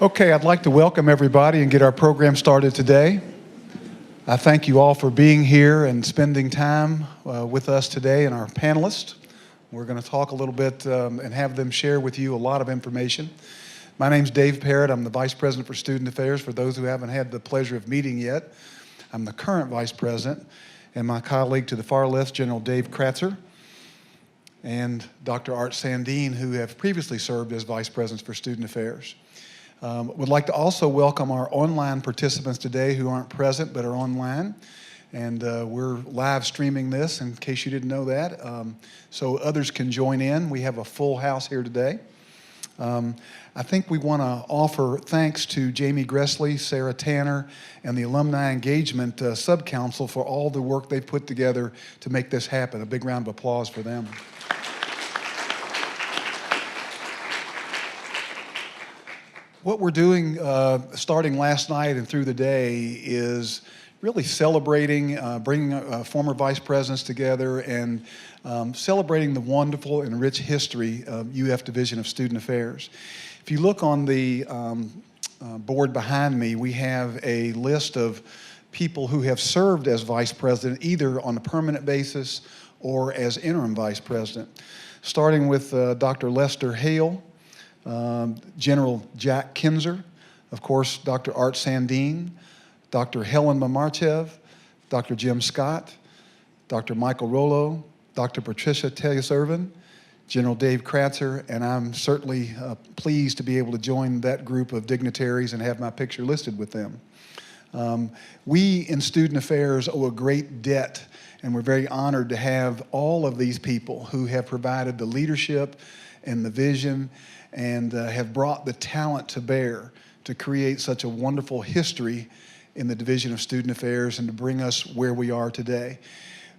Okay, I'd like to welcome everybody and get our program started today. I thank you all for being here and spending time with us today and our panelists. We're going to talk a little bit and have them share with you a lot of information. My name's Dave Parrott. I'm the Vice President for Student Affairs. For those who haven't had the pleasure of meeting yet, I'm the current Vice President, and my colleague to the far left, General Dave Kratzer, and Dr. Art Sandeen, who have previously served as Vice Presidents for Student Affairs. Would like to also welcome our online participants today who aren't present but are online. And we're live streaming this in case you didn't know that, so others can join in. We have a full house here today. I think we want to offer thanks to Jamie Gressley, Sarah Tanner, and the Alumni Engagement Subcouncil for all the work they've put together to make this happen. A big round of applause for them. What we're doing starting last night and through the day is really celebrating, bringing former vice presidents together and celebrating the wonderful and rich history of UF Division of Student Affairs. If you look on the board behind me, we have a list of people who have served as vice president either on a permanent basis or as interim vice president, starting with Dr. Lester Hale, General Jack Kinzer, of course, Dr. Art Sandeen, Dr. Helen Mamarchev, Dr. Jim Scott, Dr. Michael Rollo, Dr. Patricia Tellis-Irvin, General Dave Kratzer, and I'm certainly pleased to be able to join that group of dignitaries and have my picture listed with them. We in Student Affairs owe a great debt, and we're very honored to have all of these people who have provided the leadership and the vision and have brought the talent to bear to create such a wonderful history in the Division of Student Affairs and to bring us where we are today.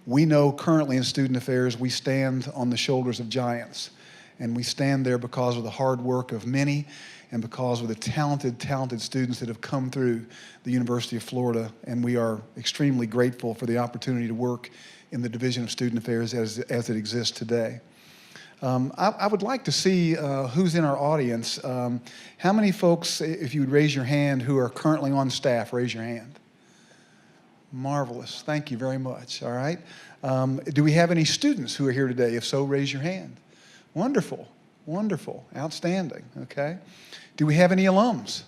We know currently in Student Affairs we stand on the shoulders of giants, and we stand there because of the hard work of many and because of the talented students that have come through the University of Florida, and we are extremely grateful for the opportunity to work in the Division of Student Affairs as it exists today. I would like to see who's in our audience. How many folks, if you would raise your hand, who are currently on staff, raise your hand. Marvelous. Thank you very much. All right. Do we have any students who are here today? If so, raise your hand. Wonderful. Wonderful. Outstanding. Okay. Do we have any alums?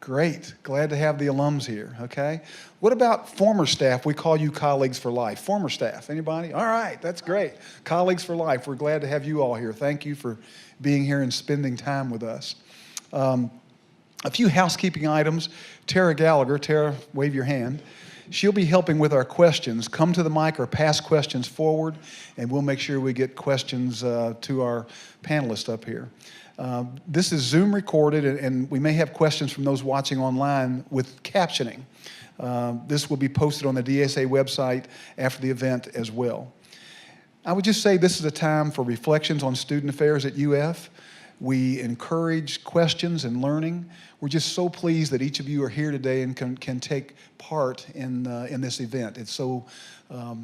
Great. Glad to have the alums here. Okay. What about former staff? We call you colleagues for life. Former staff. Anybody? All right. That's great. Colleagues for life. We're glad to have you all here. Thank you for being here and spending time with us. A few housekeeping items. Tara Gallagher. Tara, wave your hand. She'll be helping with our questions. Come to the mic or pass questions forward, and we'll make sure we get questions to our panelists up here. This is Zoom recorded, and we may have questions from those watching online with captioning. This will be posted on the DSA website after the event as well. I would just say this is a time for reflections on student affairs at UF. We encourage questions and learning. We're just so pleased that each of you are here today and can take part in this event. It's so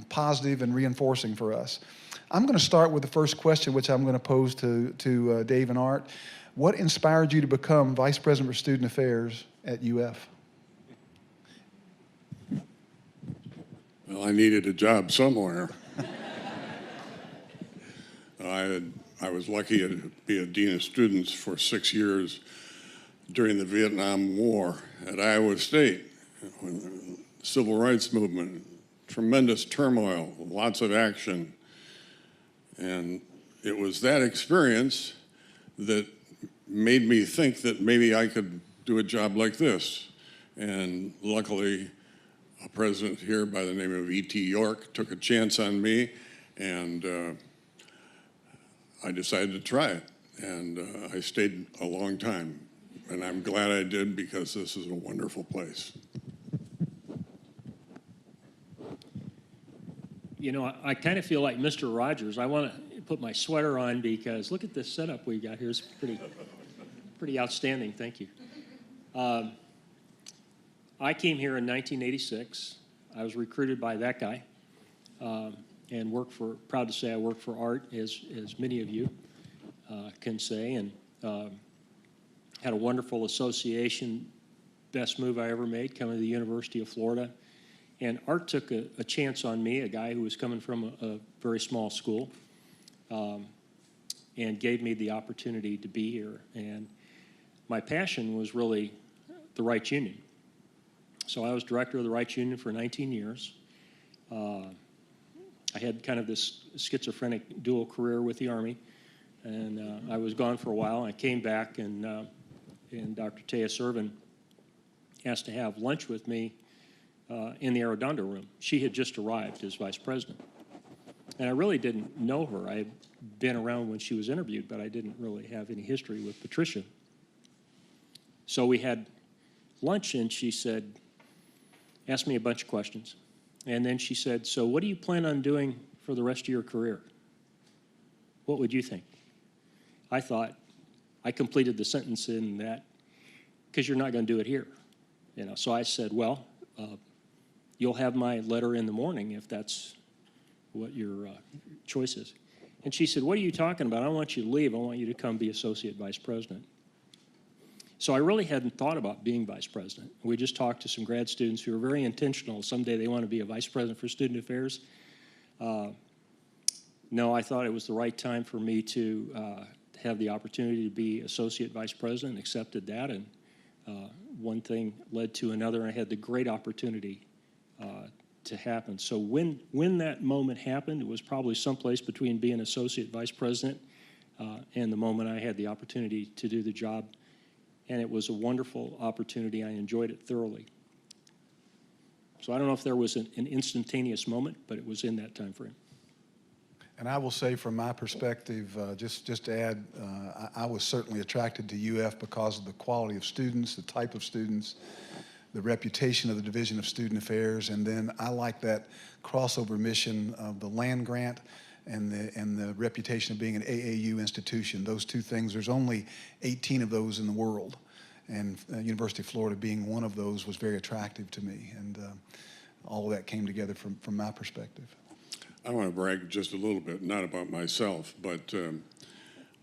positive and reinforcing for us. I'm going to start with the first question, which I'm going to pose to Dave and Art. What inspired you to become Vice President for Student Affairs at UF? Well, I needed a job somewhere. I was lucky to be a dean of students for 6 years during the Vietnam War at Iowa State. When the Civil Rights Movement, tremendous turmoil, lots of action. And it was that experience that made me think that maybe I could do a job like this. And luckily, a president here by the name of E.T. York took a chance on me, and I decided to try it. And I stayed a long time. And I'm glad I did, because this is a wonderful place. You know, I kind of feel like Mr. Rogers. I want to put my sweater on because look at this setup we got here. It's pretty outstanding. Thank you. I came here in 1986. I was recruited by that guy and proud to say I worked for Art, as many of you can say, and had a wonderful association, best move I ever made, coming to the University of Florida. And Art took a chance on me, a guy who was coming from a very small school, and gave me the opportunity to be here. And my passion was really the Rights Union. So I was director of the Rights Union for 19 years. I had kind of this schizophrenic dual career with the Army, and I was gone for a while. I came back, and Dr. Taya Servin asked to have lunch with me in the Arredondo room. She had just arrived as vice president. And I really didn't know her. I had been around when she was interviewed, but I didn't really have any history with Patricia. So we had lunch, and she said, asked me a bunch of questions. And then she said, so what do you plan on doing for the rest of your career? What would you think? I thought, I completed the sentence in that, because you're not going to do it here. You know, so I said, well, you'll have my letter in the morning if that's what your choice is. And she said, what are you talking about? I don't want you to leave. I want you to come be associate vice president. So I really hadn't thought about being vice president. We just talked to some grad students who were very intentional. Someday they want to be a vice president for student affairs. No, I thought it was the right time for me to have the opportunity to be associate vice president, accepted that, and one thing led to another, and I had the great opportunity to happen. So when that moment happened, it was probably someplace between being associate vice president and the moment I had the opportunity to do the job. And it was a wonderful opportunity. I enjoyed it thoroughly. So I don't know if there was an instantaneous moment, but it was in that time frame. And I will say from my perspective, just to add, I was certainly attracted to UF because of the quality of students, the type of students, the reputation of the Division of Student Affairs, and then I like that crossover mission of the land grant and the reputation of being an AAU institution. Those two things, there's only 18 of those in the world, and University of Florida being one of those was very attractive to me, and all of that came together from my perspective. I want to brag just a little bit, not about myself, but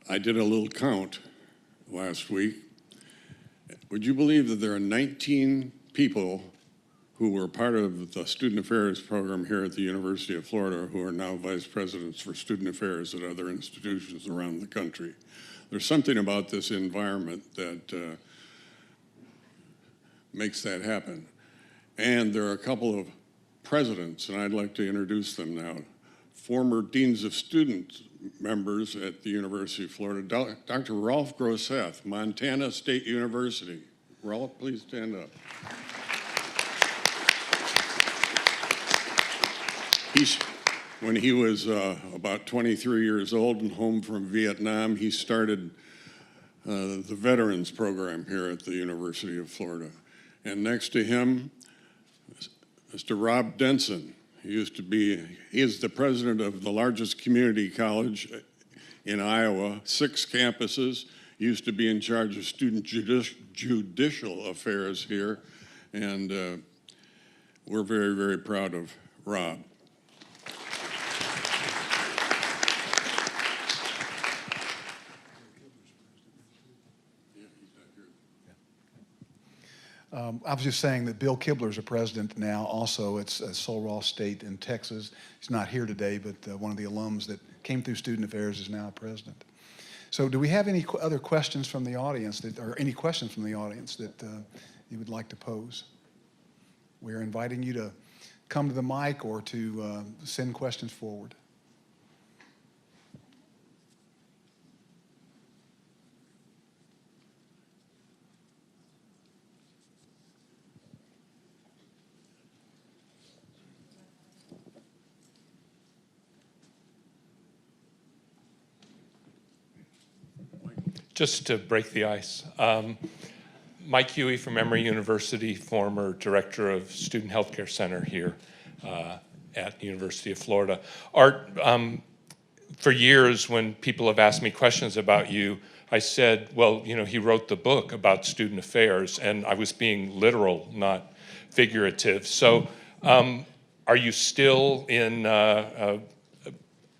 I did a little count last week. Would you believe that there are 19 people who were part of the Student Affairs program here at the University of Florida who are now vice presidents for student affairs at other institutions around the country? There's something about this environment that makes that happen. And there are a couple of presidents, and I'd like to introduce them now. Former deans of student members at the University of Florida, Dr. Rolf Groseth, Montana State University. Rolf, please stand up. When he was about 23 years old and home from Vietnam, he started the Veterans Program here at the University of Florida. And next to him, Mr. Rob Denson. He is the president of the largest community college in Iowa, 6 campuses, used to be in charge of student judicial affairs here, and we're very, very proud of Rob. I was just saying that Bill Kibler's a president now also. It's Sul Ross State in Texas. He's not here today, but one of the alums that came through Student Affairs is now a president. So do we have any other questions from the audience, or any questions from the audience that you would like to pose? We're inviting you to come to the mic or to send questions forward. Just to break the ice, Mike Huey from Emory University, former director of Student Healthcare Center here at the University of Florida. Art, for years when people have asked me questions about you, I said, well, you know, he wrote the book about student affairs, and I was being literal, not figurative. So are you still in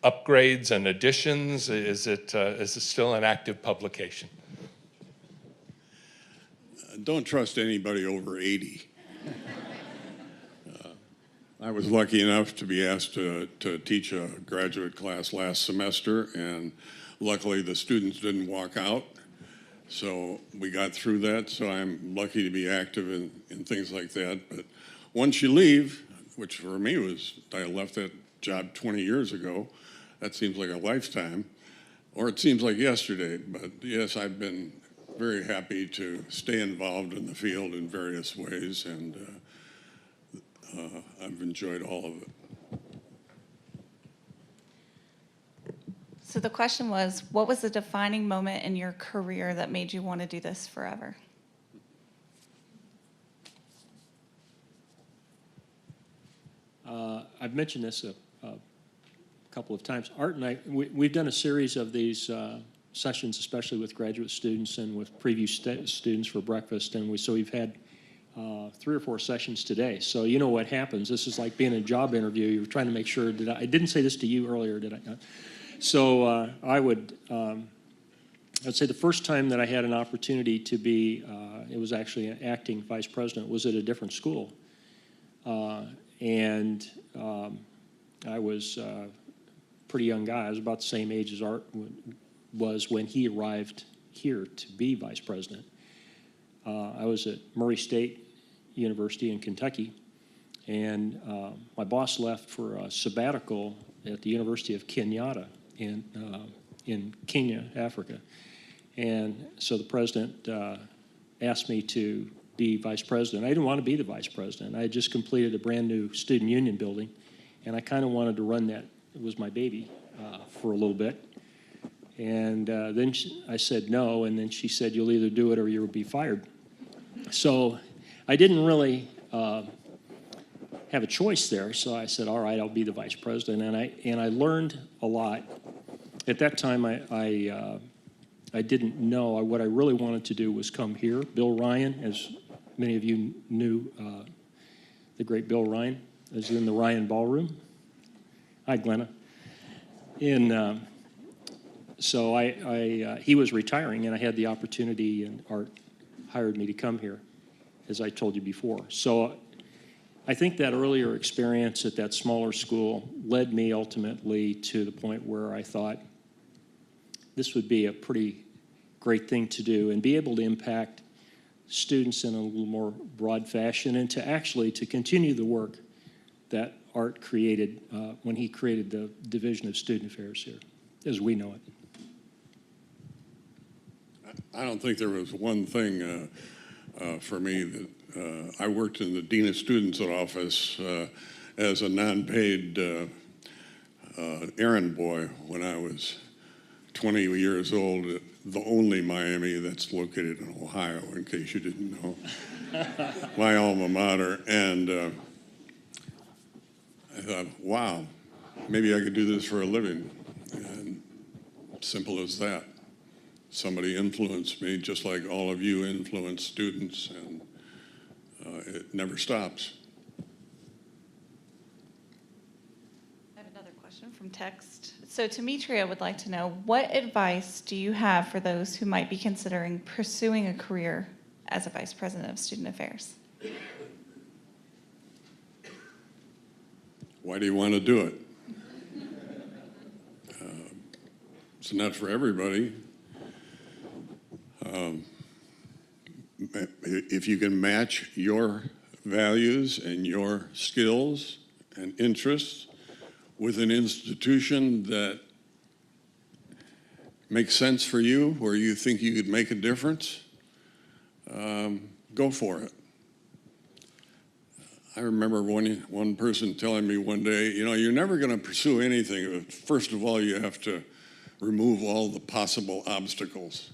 upgrades and additions? Is it still an active publication? don't trust anybody over 80. I was lucky enough to be asked to teach a graduate class last semester, and luckily the students didn't walk out. So we got through that, so I'm lucky to be active in things like that. But once you leave, which for me was, I left that job 20 years ago, that seems like a lifetime, or it seems like yesterday. But yes, I've been very happy to stay involved in the field in various ways, and I've enjoyed all of it. So the question was, what was the defining moment in your career that made you want to do this forever? I've mentioned this a couple of times. Art and I, we've done a series of these sessions, especially with graduate students and with preview students for breakfast, and so we've had 3 or 4 sessions today. So you know what happens. This is like being in a job interview. You're trying to make sure, I didn't say this to you earlier, did I? So I'd say the first time that I had an opportunity to be, it was actually an acting vice president, was at a different school. And I was a pretty young guy. I was about the same age as Art was when he arrived here to be vice president. I was at Murray State University in Kentucky, and my boss left for a sabbatical at the University of Kenyatta in Kenya, Africa. And so the president asked me to be vice president. I didn't want to be the vice president. I had just completed a brand new student union building, and I kind of wanted to run that. It was my baby for a little bit. And then I said no, and then she said, you'll either do it or you'll be fired. So I didn't really have a choice there, so I said, all right, I'll be the vice president. And I learned a lot. At that time, I didn't know. What I really wanted to do was come here. Bill Ryan, as many of you knew, the great Bill Ryan, is in the Ryan Ballroom. Hi, Glenna. So he was retiring, and I had the opportunity, and Art hired me to come here, as I told you before. So I think that earlier experience at that smaller school led me ultimately to the point where I thought this would be a pretty great thing to do and be able to impact students in a little more broad fashion, and to continue the work that Art created when he created the Division of Student Affairs here, as we know it. I don't think there was one thing for me that I worked in the Dean of Students office as a non-paid errand boy when I was 20 years old at the only Miami that's located in Ohio, in case you didn't know, my alma mater. And I thought, wow, maybe I could do this for a living. And simple as that. Somebody influenced me, just like all of you influence students, and it never stops. I have another question from text. So Demetria would like to know, what advice do you have for those who might be considering pursuing a career as a vice president of student affairs? Why do you want to do it? It's not for everybody. If you can match your values and your skills and interests with an institution that makes sense for you, where you think you could make a difference, go for it. I remember one person telling me one day, you know, you're never going to pursue anything. First of all, you have to remove all the possible obstacles.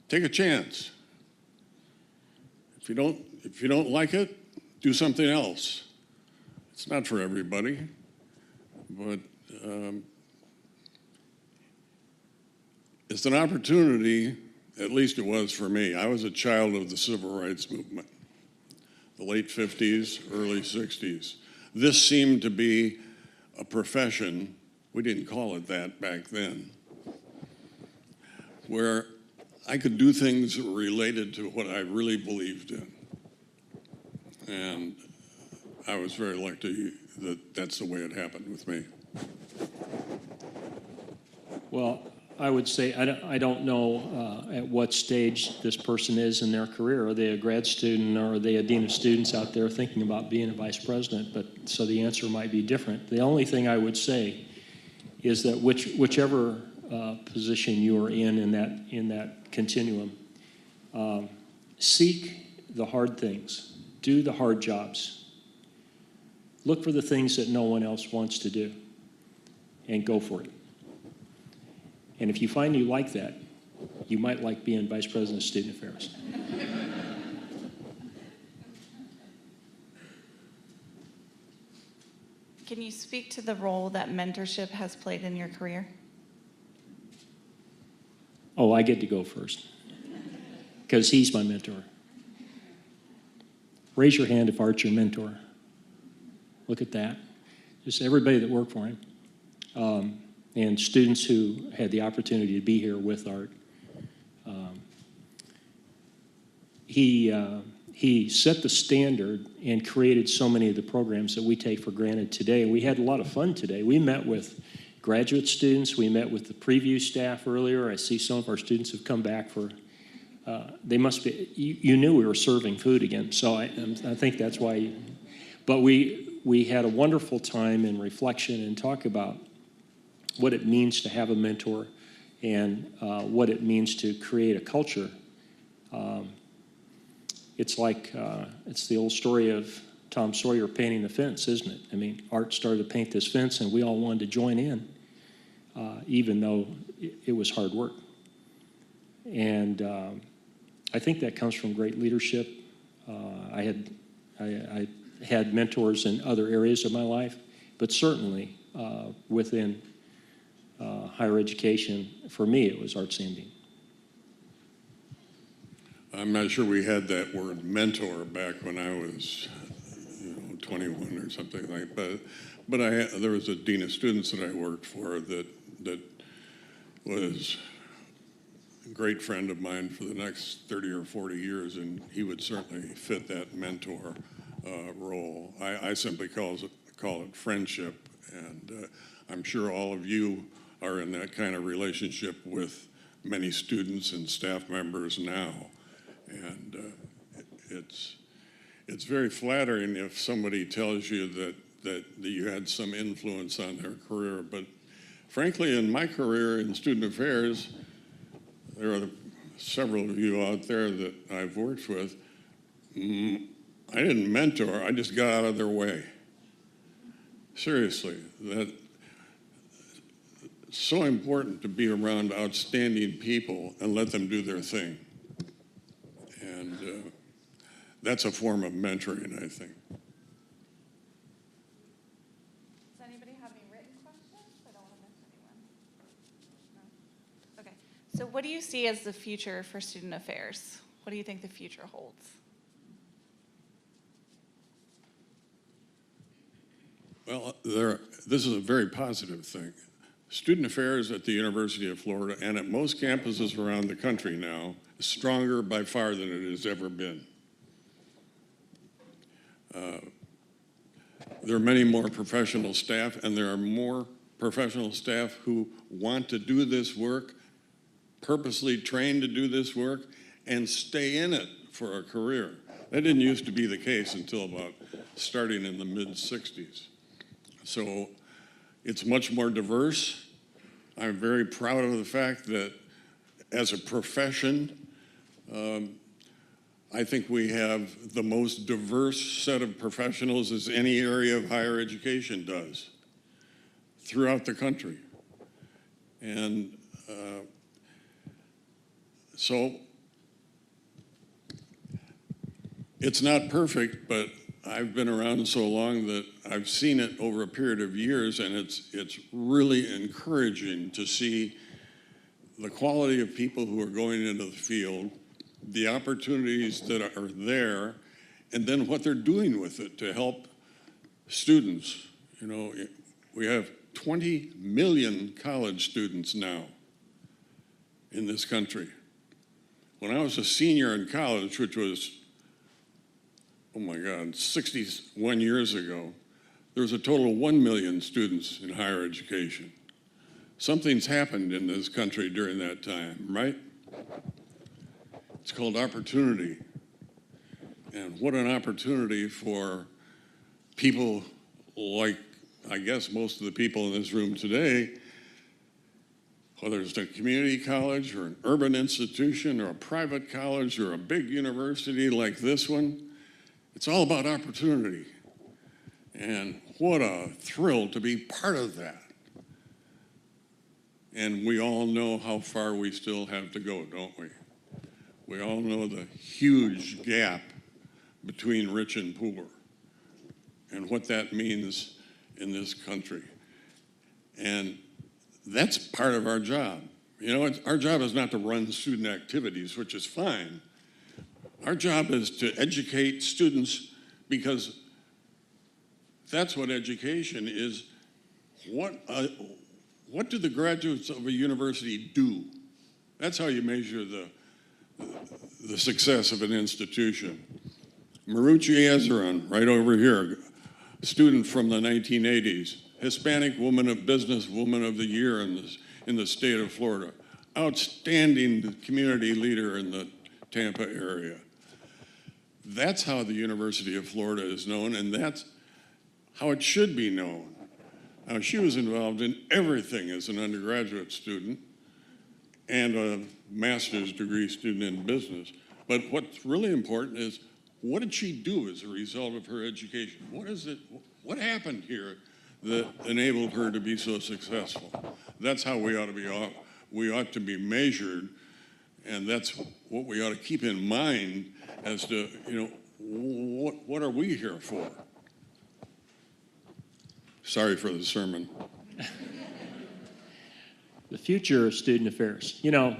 Take a chance. If you don't like it, do something else. It's not for everybody, but it's an opportunity. At least it was for me. I was a child of the civil rights movement, the late 50s, early 60s. This seemed to be a profession, we didn't call it that back then, where I could do things related to what I really believed in. And I was very lucky that that's the way it happened with me. Well, I would say I don't know at what stage this person is in their career. Are they a grad student, or are they a dean of students out there thinking about being a vice president? But so the answer might be different. The only thing I would say is that whichever position you are in that continuum, seek the hard things, do the hard jobs, look for the things that no one else wants to do, and go for it. And if you find you like that, you might like being Vice President of Student Affairs. Can you speak to the role that mentorship has played in your career? Oh, I get to go first, because he's my mentor. Raise your hand if Art's your mentor. Look at that. Just everybody that worked for him. And students who had the opportunity to be here with Art. He set the standard and created so many of the programs that we take for granted today. And we had a lot of fun today. We met with graduate students. We met with the preview staff earlier. I see some of our students have come back for, they must be, you knew we were serving food again. So I think that's why, but we had a wonderful time in reflection and talk about what it means to have a mentor and what it means to create a culture. It's like, it's the old story of Tom Sawyer painting the fence, isn't it? I mean, Art started to paint this fence and we all wanted to join in, even though it was hard work. And I think that comes from great leadership. I had mentors in other areas of my life, but certainly within higher education, for me, it was Art Sandine. I'm not sure we had that word mentor back when I was 21 or something like that. But there was a dean of students that I worked for that was a great friend of mine for the next 30 or 40 years, and he would certainly fit that mentor role. I simply call it friendship, and I'm sure all of you are in that kind of relationship with many students and staff members now. And it's very flattering if somebody tells you that you had some influence on their career. But frankly, in my career in student affairs, there are several of you out there that I've worked with. I didn't mentor, I just got out of their way. Seriously, that's so important to be around outstanding people and let them do their thing. And that's a form of mentoring, I think. Does anybody have any written questions? I don't want to miss anyone. No? Okay. So what do you see as the future for student affairs? What do you think the future holds? Well, this is a very positive thing. Student affairs at the University of Florida and at most campuses around the country now is stronger by far than it has ever been. There are many more professional staff, and there are more professional staff who want to do this work, purposely trained to do this work, and stay in it for a career. That didn't used to be the case until about starting in the mid-60s. So it's much more diverse. I'm very proud of the fact that as a profession, I think we have the most diverse set of professionals as any area of higher education does throughout the country. And so it's not perfect, but I've been around so long that I've seen it over a period of years, and it's really encouraging to see the quality of people who are going into the field, the opportunities that are there, and then what they're doing with it to help students. You know, we have 20 million college students now in this country. When I was a senior in college, which was, oh my God, 61 years ago, there was a total of 1 million students in higher education. Something's happened in this country during that time, right? It's called opportunity. And what an opportunity for people like, I guess, most of the people in this room today, whether it's a community college or an urban institution or a private college or a big university like this one. It's all about opportunity. And what a thrill to be part of that. And we all know how far we still have to go, don't we? We all know the huge gap between rich and poor and what that means in this country. And that's part of our job. You know, our job is not to run student activities, which is fine. Our job is to educate students, because that's what education is. What do the graduates of a university do? That's how you measure the success of an institution. Marucci Azaran, right over here, a student from the 1980s, Hispanic Woman of Business Woman of the Year in the state of Florida. Outstanding community leader in the Tampa area. That's how the University of Florida is known, and that's how it should be known. Now, she was involved in everything as an undergraduate student and a master's degree student in business. But what's really important is, what did she do as a result of her education? What happened here that enabled her to be so successful? That's how we ought to be measured, and that's what we ought to keep in mind as to, you know, what are we here for? Sorry for the sermon. The future of student affairs. You know,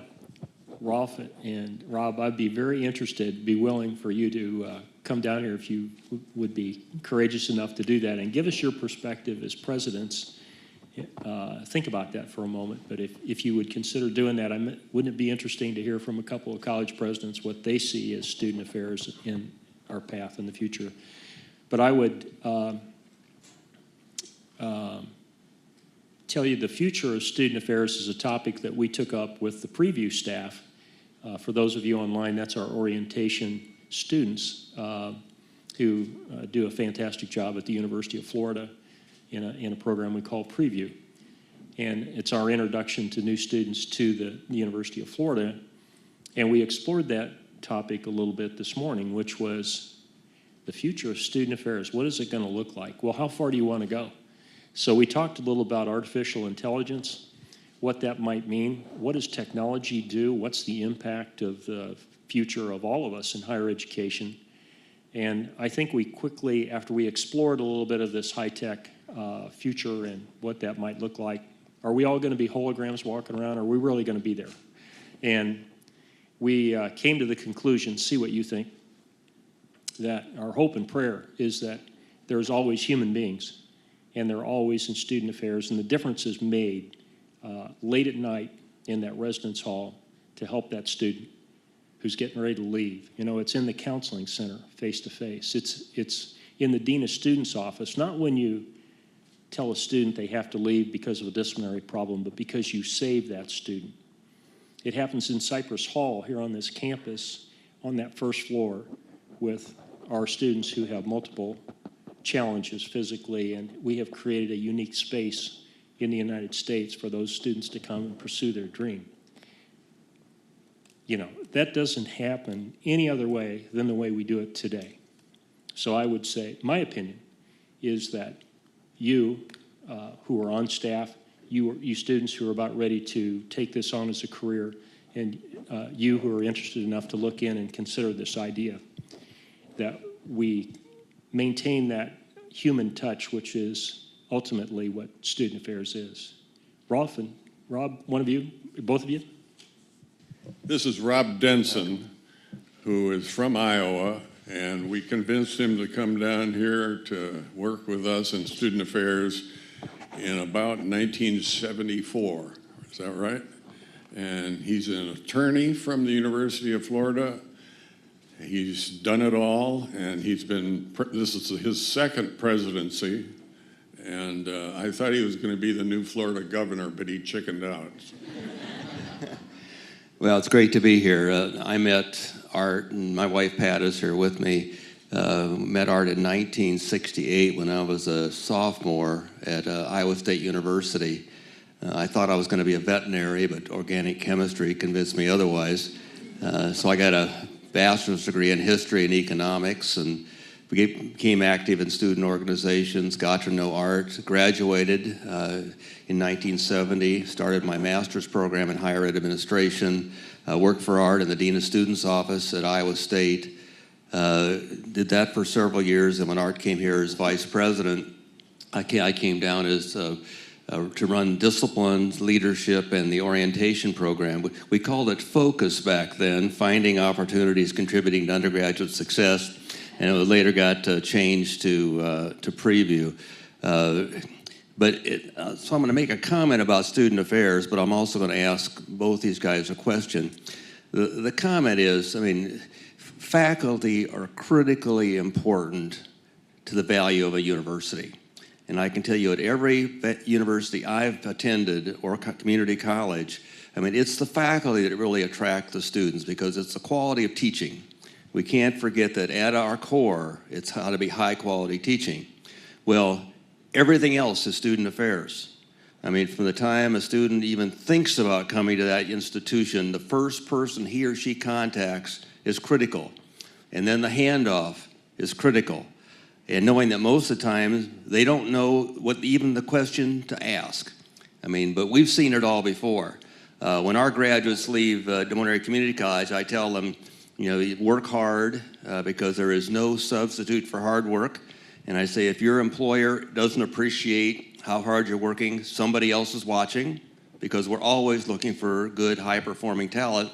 Rolf and Rob, I'd be very interested, be willing for you to come down here if you would be courageous enough to do that and give us your perspective as presidents. Think about that for a moment, but if you would consider doing that, wouldn't it be interesting to hear from a couple of college presidents what they see as student affairs in our path in the future? But I would tell you the future of student affairs is a topic that we took up with the preview staff. For those of you online, that's our orientation students who do a fantastic job at the University of Florida in a program we call Preview. And it's our introduction to new students to the University of Florida. And we explored that topic a little bit this morning, which was the future of student affairs. What is it going to look like? Well, how far do you want to go? So we talked a little about artificial intelligence, what that might mean. What does technology do? What's the impact of the future of all of us in higher education? And I think we quickly, after we explored a little bit of this high-tech future and what that might look like, are we all going to be holograms walking around? Or are we really going to be there? And we came to the conclusion, see what you think, that our hope and prayer is that there's always human beings, and they're always in student affairs, and the difference is made late at night in that residence hall to help that student who's getting ready to leave. You know, it's in the counseling center, face-to-face. It's in the dean of students' office, not when you tell a student they have to leave because of a disciplinary problem, but because you save that student. It happens in Cypress Hall here on this campus on that first floor with our students who have multiple challenges physically, and we have created a unique space in the United States for those students to come and pursue their dream. You know, that doesn't happen any other way than the way we do it today. So I would say, my opinion is that you who are on staff, you students who are about ready to take this on as a career, and you who are interested enough to look in and consider this idea, that we maintain that human touch, which is ultimately what student affairs is. Rolf and Rob, one of you, both of you? This is Rob Denson, who is from Iowa, and we convinced him to come down here to work with us in student affairs in about 1974. Is that right? and he's an attorney from the University of Florida. He's done it all, and this is his second presidency, and I thought he was going to be the new Florida governor, but he chickened out. Well, it's great to be here. I met Art, and my wife Pat is here with me. Met Art in 1968 when I was a sophomore at Iowa State University. I thought I was going to be a veterinary, but organic chemistry convinced me otherwise. So I got a bachelor's degree in history and economics, and became active in student organizations, got to know Art, graduated in 1970, started my master's program in higher ed administration, worked for Art in the Dean of Students office at Iowa State, did that for several years, and when Art came here as vice president, I came down as to run disciplines, leadership, and the orientation program. We called it Focus back then, finding opportunities contributing to undergraduate success, and it later got changed to Preview. So I'm going to make a comment about student affairs, but I'm also going to ask both these guys a question. The comment is, I mean, faculty are critically important to the value of a university. And I can tell you at every university I've attended or community college, I mean, it's the faculty that really attract the students because it's the quality of teaching. We can't forget that at our core, it's how to be high quality teaching. Well, everything else is student affairs. I mean, from the time a student even thinks about coming to that institution, the first person he or she contacts is critical. And then the handoff is critical. And knowing that most of the time, they don't know what even the question to ask. I mean, but we've seen it all before. When our graduates leave Des Moines Area Community College, I tell them, you know, work hard because there is no substitute for hard work. And I say, if your employer doesn't appreciate how hard you're working, somebody else is watching because we're always looking for good, high-performing talent.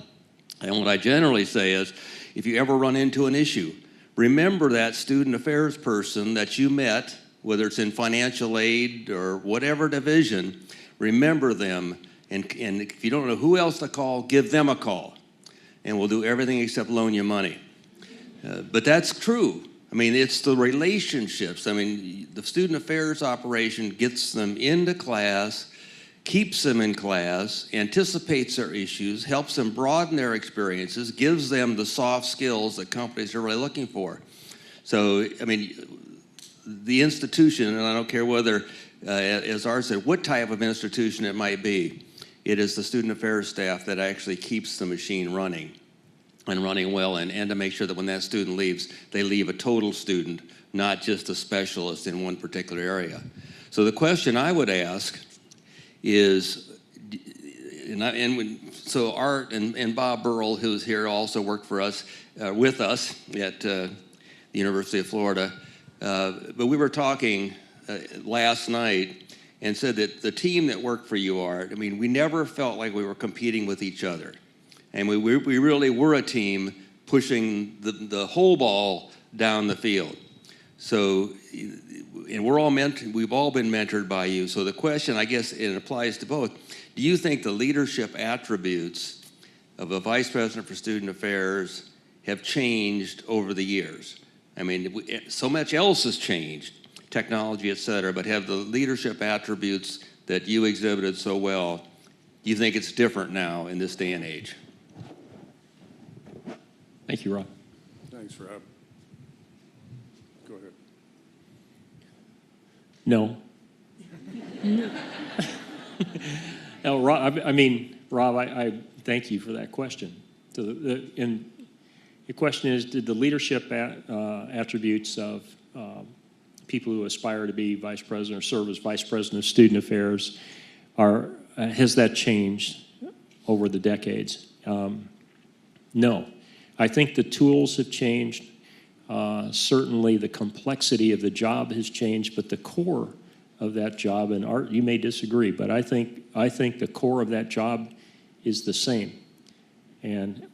And what I generally say is, if you ever run into an issue, remember that student affairs person that you met, whether it's in financial aid or whatever division, remember them. And if you don't know who else to call, give them a call. And we'll do everything except loan you money. But that's true. I mean, it's the relationships. I mean, the student affairs operation gets them into class, keeps them in class, anticipates their issues, helps them broaden their experiences, gives them the soft skills that companies are really looking for. So, I mean, the institution, and I don't care whether, as Art said, what type of institution it might be, it is the student affairs staff that actually keeps the machine running and running well, and to make sure that when that student leaves, they leave a total student, not just a specialist in one particular area. So the question I would ask is, so Art and Bob Burrell, who's here, also worked for us, with us at the University of Florida. But we were talking last night and said that the team that worked for you, Art, I mean, we never felt like we were competing with each other. And we really were a team pushing the whole ball down the field. So, and we've all been mentored by you. So the question, I guess it applies to both. Do you think the leadership attributes of a vice president for student affairs have changed over the years? I mean, so much else has changed, technology, et cetera, but have the leadership attributes that you exhibited so well, do you think it's different now in this day and age? Thank you, Rob. Thanks, Rob. Go ahead. No. No, Rob, Rob, I thank you for that question. So and the question is, did the leadership attributes of people who aspire to be vice president or serve as vice president of student affairs, has that changed over the decades? No. I think the tools have changed. Certainly the complexity of the job has changed, but the core of that job, and Art, you may disagree, but I think the core of that job is the same. And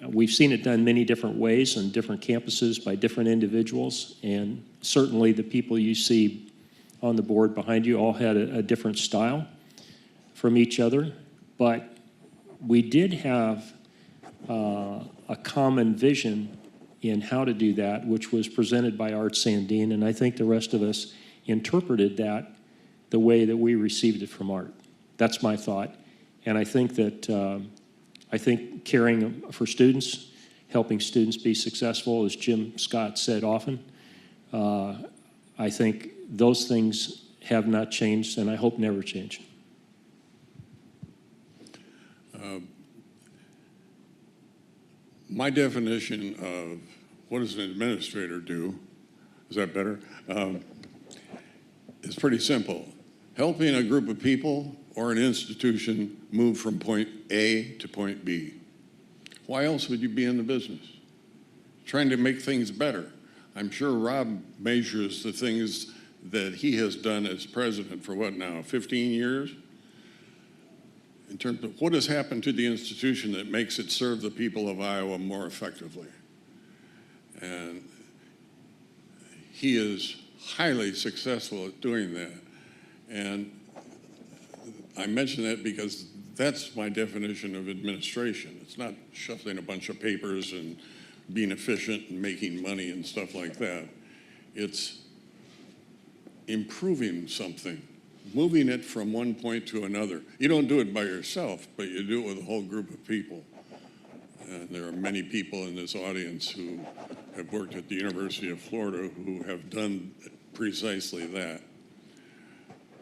we've seen it done many different ways on different campuses by different individuals, and certainly the people you see on the board behind you all had a different style from each other, but we did have a common vision in how to do that, which was presented by Art Sandine, and I think the rest of us interpreted that the way that we received it from Art. That's my thought, and I think that caring for students, helping students be successful, as Jim Scott said often, I think those things have not changed, and I hope never change. My definition of what does an administrator do, is that better? It's pretty simple. Helping a group of people or an institution move from point A to point B. Why else would you be in the business? Trying to make things better. I'm sure Rob measures the things that he has done as president for what now, 15 years? In terms of what has happened to the institution that makes it serve the people of Iowa more effectively. And he is highly successful at doing that. And I mention that because that's my definition of administration. It's not shuffling a bunch of papers and being efficient and making money and stuff like that. It's improving something, moving it from one point to another. You don't do it by yourself, but you do it with a whole group of people. And there are many people in this audience who have worked at the University of Florida who have done precisely that.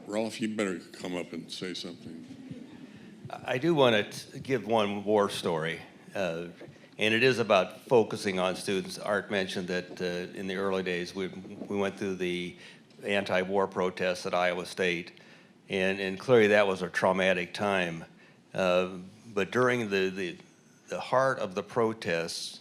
Rolf, you better come up and say something. I do want to give one war story, and it is about focusing on students. Art mentioned that in the early days we went through the anti-war protests at Iowa State, and clearly that was a traumatic time. But during the heart of the protests,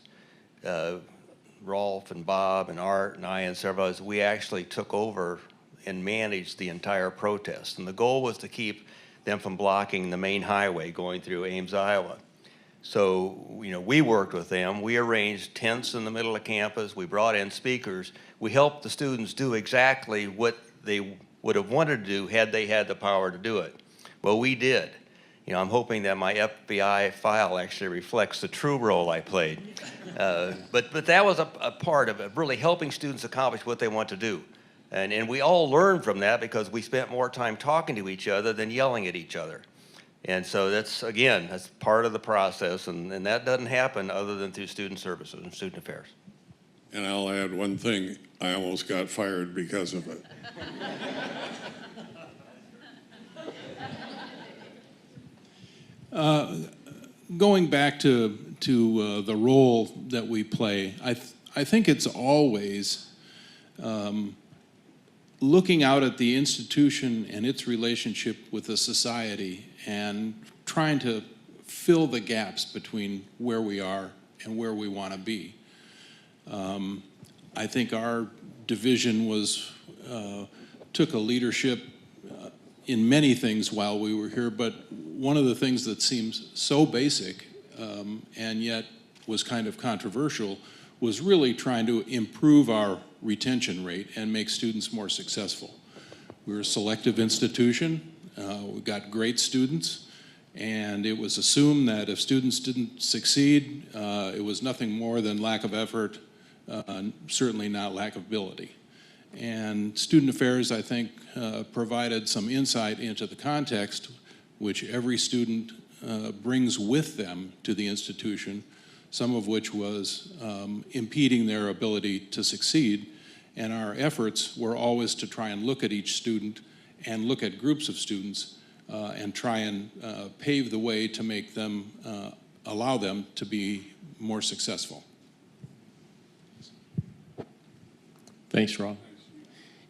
Rolf and Bob and Art and I and several others, we actually took over and managed the entire protest. And the goal was to keep them from blocking the main highway going through Ames, Iowa. So, we worked with them. We arranged tents in the middle of campus. We brought in speakers. We helped the students do exactly what they would have wanted to do had they had the power to do it. Well, we did. I'm hoping that my FBI file actually reflects the true role I played. But that was a part of it, really helping students accomplish what they want to do. And we all learned from that because we spent more time talking to each other than yelling at each other. And so that's part of the process, and that doesn't happen other than through student services and student affairs. And I'll add one thing, I almost got fired because of it. Going back to the role that we play, I think it's always looking out at the institution and its relationship with the society and trying to fill the gaps between where we are and where we want to be. I think our division took a leadership in many things while we were here, but one of the things that seems so basic and yet was kind of controversial was really trying to improve our retention rate and make students more successful. We're a selective institution. We got great students, and it was assumed that if students didn't succeed, it was nothing more than lack of effort, certainly not lack of ability. And student affairs, I think, provided some insight into the context which every student brings with them to the institution, some of which was impeding their ability to succeed. And our efforts were always to try and look at each student and look at groups of students and try and pave the way to make them, allow them to be more successful. Thanks, Rob.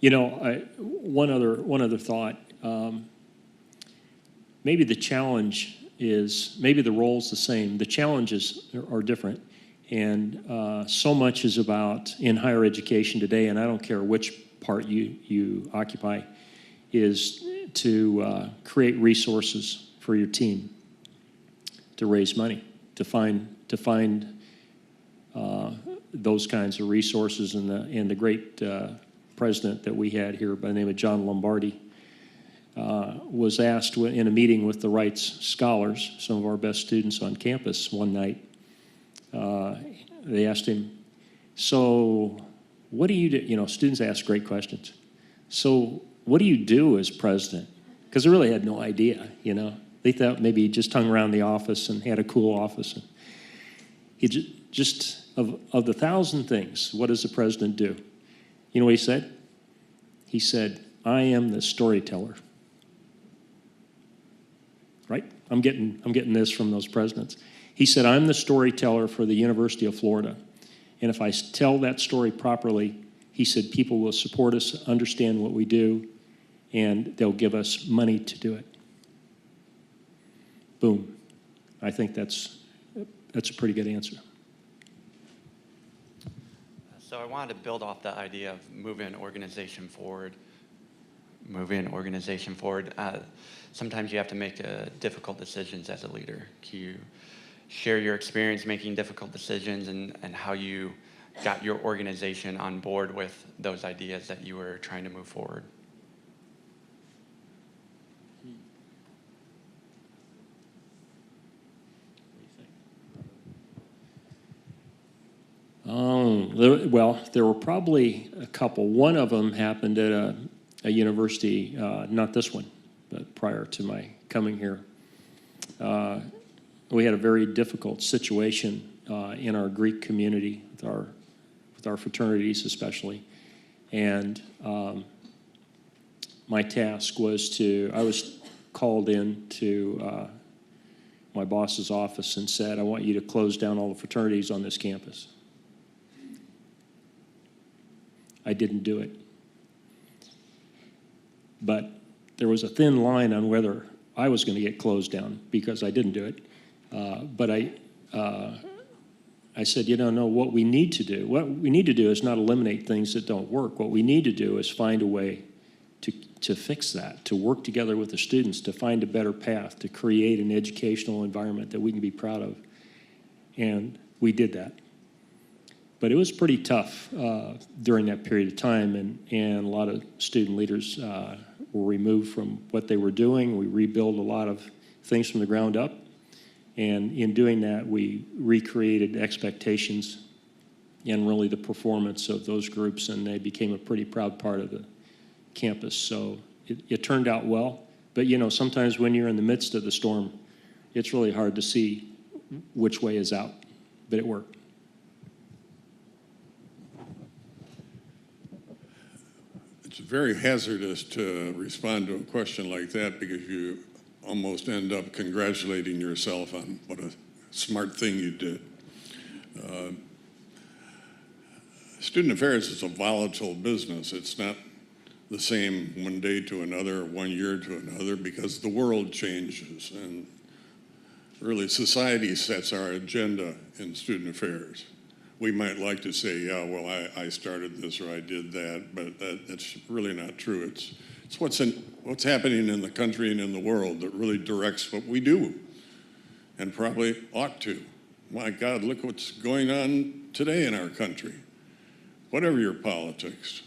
One other thought. Maybe the challenge is, maybe the role's the same. The challenges are different. And so much is about, in higher education today, and I don't care which part you occupy, is to create resources for your team, to raise money, to find those kinds of resources. And the great president that we had here by the name of John Lombardi was asked in a meeting with the Rights Scholars, some of our best students on campus one night. They asked him, so what do you do? You know, students ask great questions. So what do you do as president? Because they really had no idea, you know. They thought maybe he just hung around the office and had a cool office. And he just of the 1,000 things, what does the president do? You know what he said? He said, I am the storyteller. Right? I'm getting this from those presidents. He said, I'm the storyteller for the University of Florida. And if I tell that story properly, he said, people will support us, understand what we do, and they'll give us money to do it. Boom. I think that's a pretty good answer. So I wanted to build off the idea of moving an organization forward. Sometimes you have to make difficult decisions as a leader. Can you share your experience making difficult decisions and how you got your organization on board with those ideas that you were trying to move forward? There were probably a couple. One of them happened at a university, not this one, but prior to my coming here. We had a very difficult situation in our Greek community with our fraternities especially, and my task was I was called in to my boss's office and said, I want you to close down all the fraternities on this campus. I didn't do it. But there was a thin line on whether I was going to get closed down because I didn't do it. But I said, no, what we need to do is not eliminate things that don't work. What we need to do is find a way to fix that, to work together with the students, to find a better path, to create an educational environment that we can be proud of. And we did that. But it was pretty tough during that period of time, and a lot of student leaders were removed from what they were doing. We rebuilt a lot of things from the ground up, and in doing that, we recreated expectations and really the performance of those groups, and they became a pretty proud part of the campus. So it turned out well, but sometimes when you're in the midst of the storm, it's really hard to see which way is out, but it worked. It's very hazardous to respond to a question like that because you almost end up congratulating yourself on what a smart thing you did. Student affairs is a volatile business. It's not the same one day to another, 1 year to another, because the world changes, and really society sets our agenda in student affairs. We might like to say, yeah, well, I started this or I did that, but that's really not true. It's what's happening in the country and in the world that really directs what we do, and probably ought to. My God, look what's going on today in our country. Whatever your politics.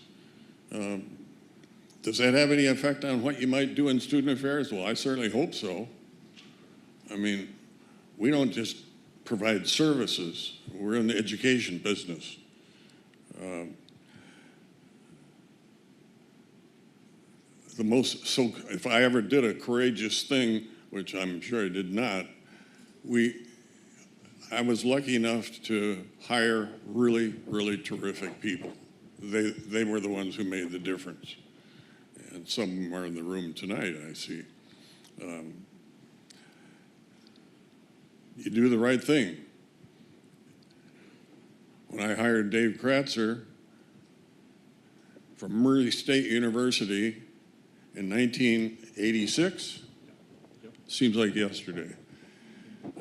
Does that have any effect on what you might do in student affairs? Well, I certainly hope so. I mean, we don't just provide services. We're in the education business. If I ever did a courageous thing, which I'm sure I did not, I was lucky enough to hire really, really terrific people. They were the ones who made the difference. And some of them are in the room tonight, I see. You do the right thing. When I hired Dave Kratzer from Murray State University in 1986, seems like yesterday,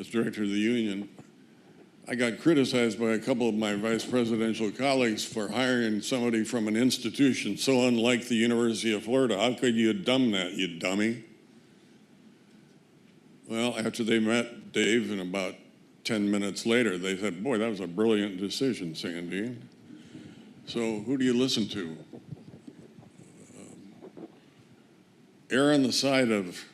as director of the union, I got criticized by a couple of my vice presidential colleagues for hiring somebody from an institution so unlike the University of Florida. How could you dumb that, you dummy? Well, after they met Dave, and about 10 minutes later, they said, boy, that was a brilliant decision, Sandy. So who do you listen to? err on the side of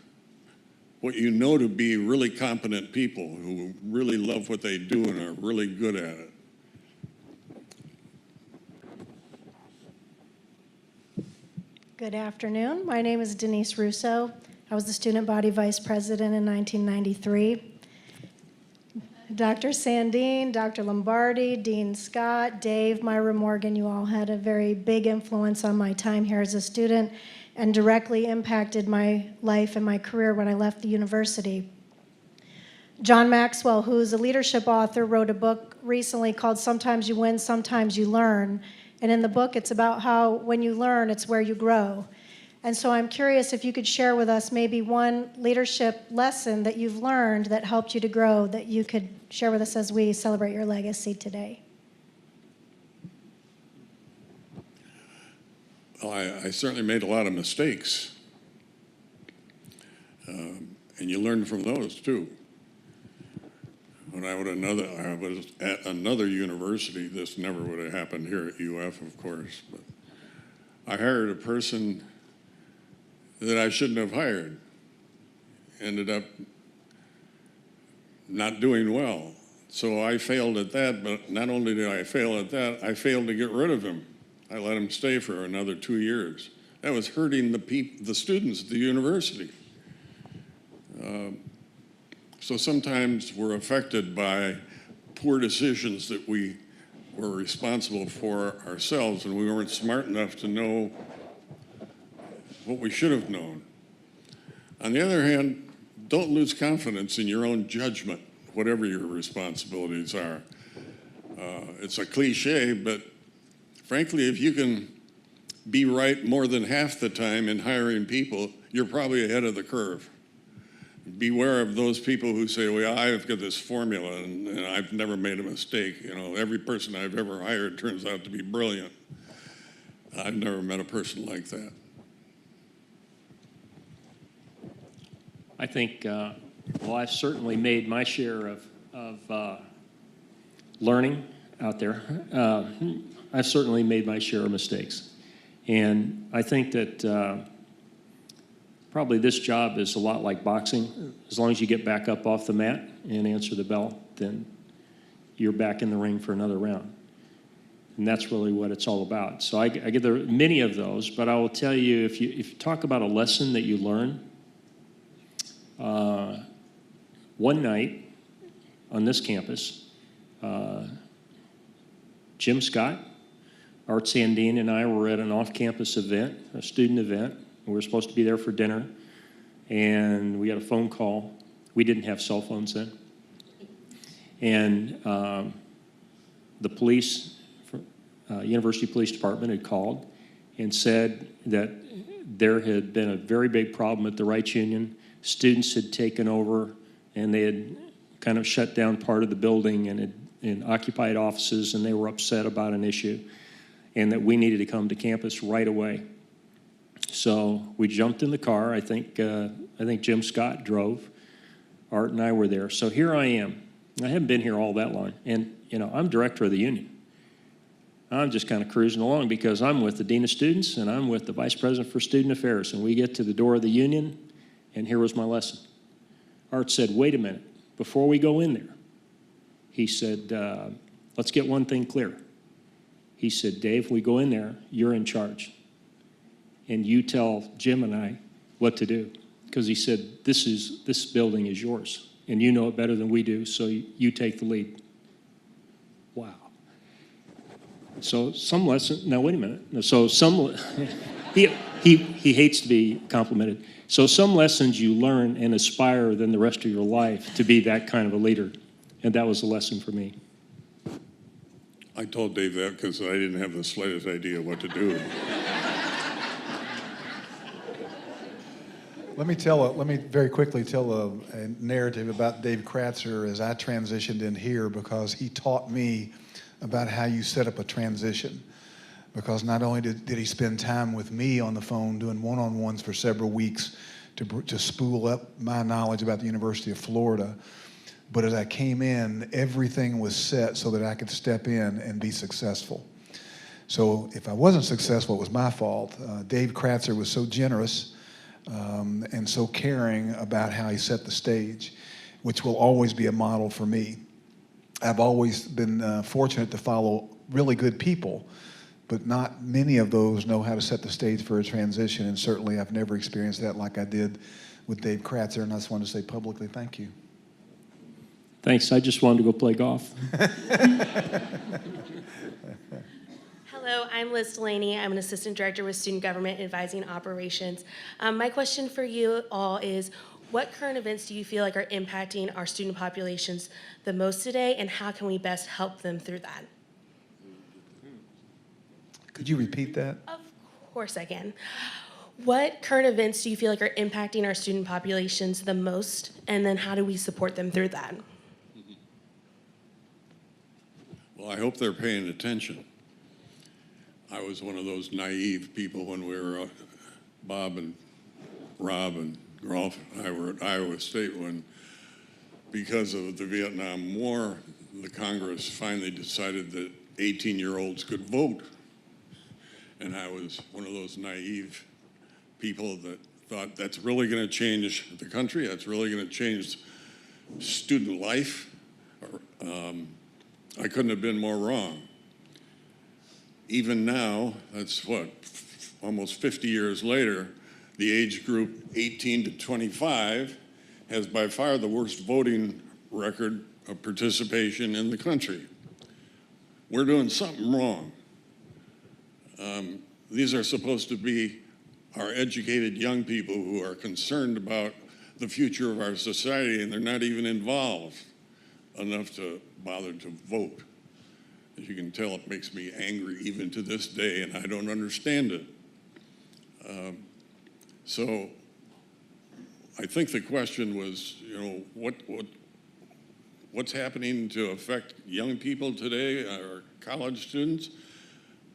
what you know to be really competent people who really love what they do and are really good at it. Good afternoon. My name is Denise Russo. I was the student body vice president in 1993. Dr. Sandine, Dr. Lombardi, Dean Scott, Dave, Myra Morgan, you all had a very big influence on my time here as a student and directly impacted my life and my career when I left the university. John Maxwell, who is a leadership author, wrote a book recently called Sometimes You Win, Sometimes You Learn. And in the book, it's about how when you learn, it's where you grow. And so I'm curious if you could share with us maybe one leadership lesson that you've learned that helped you to grow that you could share with us as we celebrate your legacy today. Well, I certainly made a lot of mistakes. And you learn from those too. When I was at another university, this never would have happened here at UF, of course, but I hired a person that I shouldn't have hired. Ended up not doing well. So I failed at that, but not only did I fail at that, I failed to get rid of him. I let him stay for another 2 years. That was hurting the students at the university. So sometimes we're affected by poor decisions that we were responsible for ourselves, and we weren't smart enough to know what we should have known. On the other hand, don't lose confidence in your own judgment, whatever your responsibilities are. It's a cliche, but frankly, if you can be right more than half the time in hiring people, you're probably ahead of the curve. Beware of those people who say, well, I've got this formula and I've never made a mistake. You know, every person I've ever hired turns out to be brilliant. I've never met a person like that. I think, well, I've certainly made my share of learning out there. I've certainly made my share of mistakes. And I think that probably this job is a lot like boxing. As long as you get back up off the mat and answer the bell, then you're back in the ring for another round. And that's really what it's all about. So I get there are many of those, but I will tell you, if you talk about a lesson that you learn, one night on this campus, Jim Scott, Art Sandine, and I were at an off-campus event, a student event. We were supposed to be there for dinner, and we got a phone call. We didn't have cell phones then. And the police, University Police Department had called and said that there had been a very big problem at the Rights Union. Students had taken over, and they had kind of shut down part of the building and occupied offices, and they were upset about an issue, and that we needed to come to campus right away. So we jumped in the car. I think Jim Scott drove. Art and I were there. So here I am. I haven't been here all that long, and I'm director of the union. I'm just kind of cruising along because I'm with the dean of students and I'm with the vice president for student affairs. And we get to the door of the union, and here was my lesson. Art said, "Wait a minute, before we go in there," he said, "let's get one thing clear." He said, "Dave, we go in there, you're in charge. And you tell Jim and I what to do." Because he said, this building is yours, and you know it better than we do, so you take the lead. Wow. So some lesson, now wait a minute. So some, he hates to be complimented. So some lessons you learn and aspire then the rest of your life to be that kind of a leader. And that was a lesson for me. I told Dave that because I didn't have the slightest idea what to do. Let me very quickly tell a narrative about Dave Kratzer as I transitioned in here, because he taught me about how you set up a transition. Because not only did he spend time with me on the phone doing one-on-ones for several weeks to spool up my knowledge about the University of Florida, but as I came in, everything was set so that I could step in and be successful. So if I wasn't successful, it was my fault. Dave Kratzer was so generous and so caring about how he set the stage, which will always be a model for me. I've always been fortunate to follow really good people, but not many of those know how to set the stage for a transition, and certainly I've never experienced that like I did with Dave Kratzer, and I just wanted to say publicly thank you. Thanks. I just wanted to go play golf. Hello, I'm Liz Delaney. I'm an assistant director with Student Government Advising Operations. My question for you all is, what current events do you feel like are impacting our student populations the most today, and how can we best help them through that? Could you repeat that? Of course I can. What current events do you feel like are impacting our student populations the most, and then how do we support them through that? Well, I hope they're paying attention. I was one of those naive people when we were, Bob and Rob and Rolf and I were at Iowa State when, because of the Vietnam War, the Congress finally decided that 18-year-olds could vote. And I was one of those naive people that thought that's really going to change the country, that's really going to change student life. I couldn't have been more wrong. Even now, that's what, almost 50 years later, the age group 18 to 25 has by far the worst voting record of participation in the country. We're doing something wrong. These are supposed to be our educated young people who are concerned about the future of our society, and they're not even involved enough to bother to vote. As you can tell, it makes me angry even to this day, and I don't understand it. So I think the question was, you know, what's happening to affect young people today, or college students?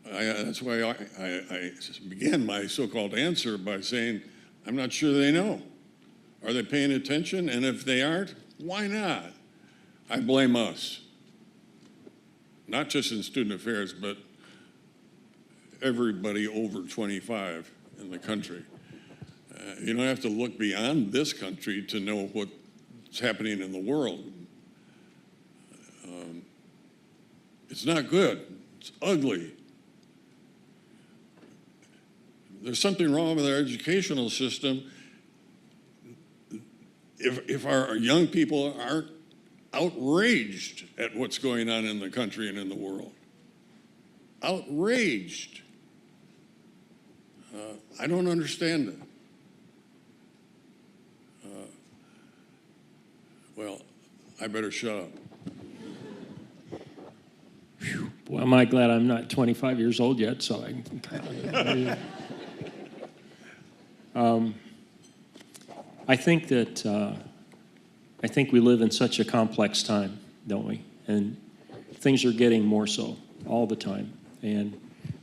That's why I began my so-called answer by saying, I'm not sure they know. Are they paying attention? And if they aren't, why not? I blame us. Not just in student affairs, but everybody over 25 in the country. You don't have to look beyond this country to know what's happening in the world. It's not good. It's ugly. There's something wrong with our educational system if our young people aren't outraged at what's going on in the country and in the world. Outraged. I don't understand it. Well, I better shut up. Well, am I glad I'm not 25 years old yet, so I can kind of... I think that I think we live in such a complex time, don't we? And things are getting more so all the time. And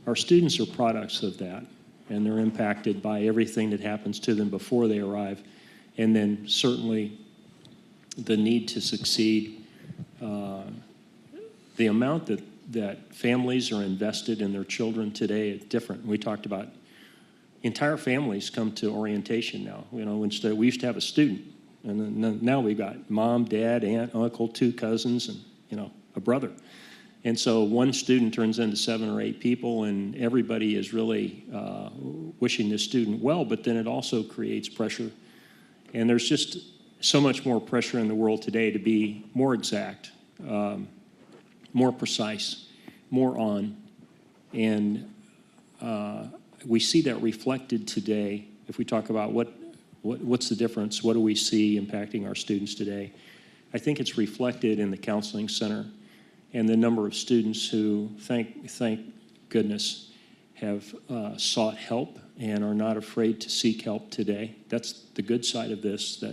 our students are products of that, and they're impacted by everything that happens to them before they arrive, and then certainly the need to succeed. The amount that families are invested in their children today is different. We talked about entire families come to orientation now. You know, instead we used to have a student, and then now we've got mom, dad, aunt, uncle, 2 cousins, and you know, a brother. And so one student turns into 7 or 8 people, and everybody is really wishing this student well, but then it also creates pressure. And there's just so much more pressure in the world today to be more exact, more precise, more on. And we see that reflected today. If we talk about what's the difference, what do we see impacting our students today? I think it's reflected in the counseling center and the number of students who, thank goodness, have sought help and are not afraid to seek help today. That's the good side of this,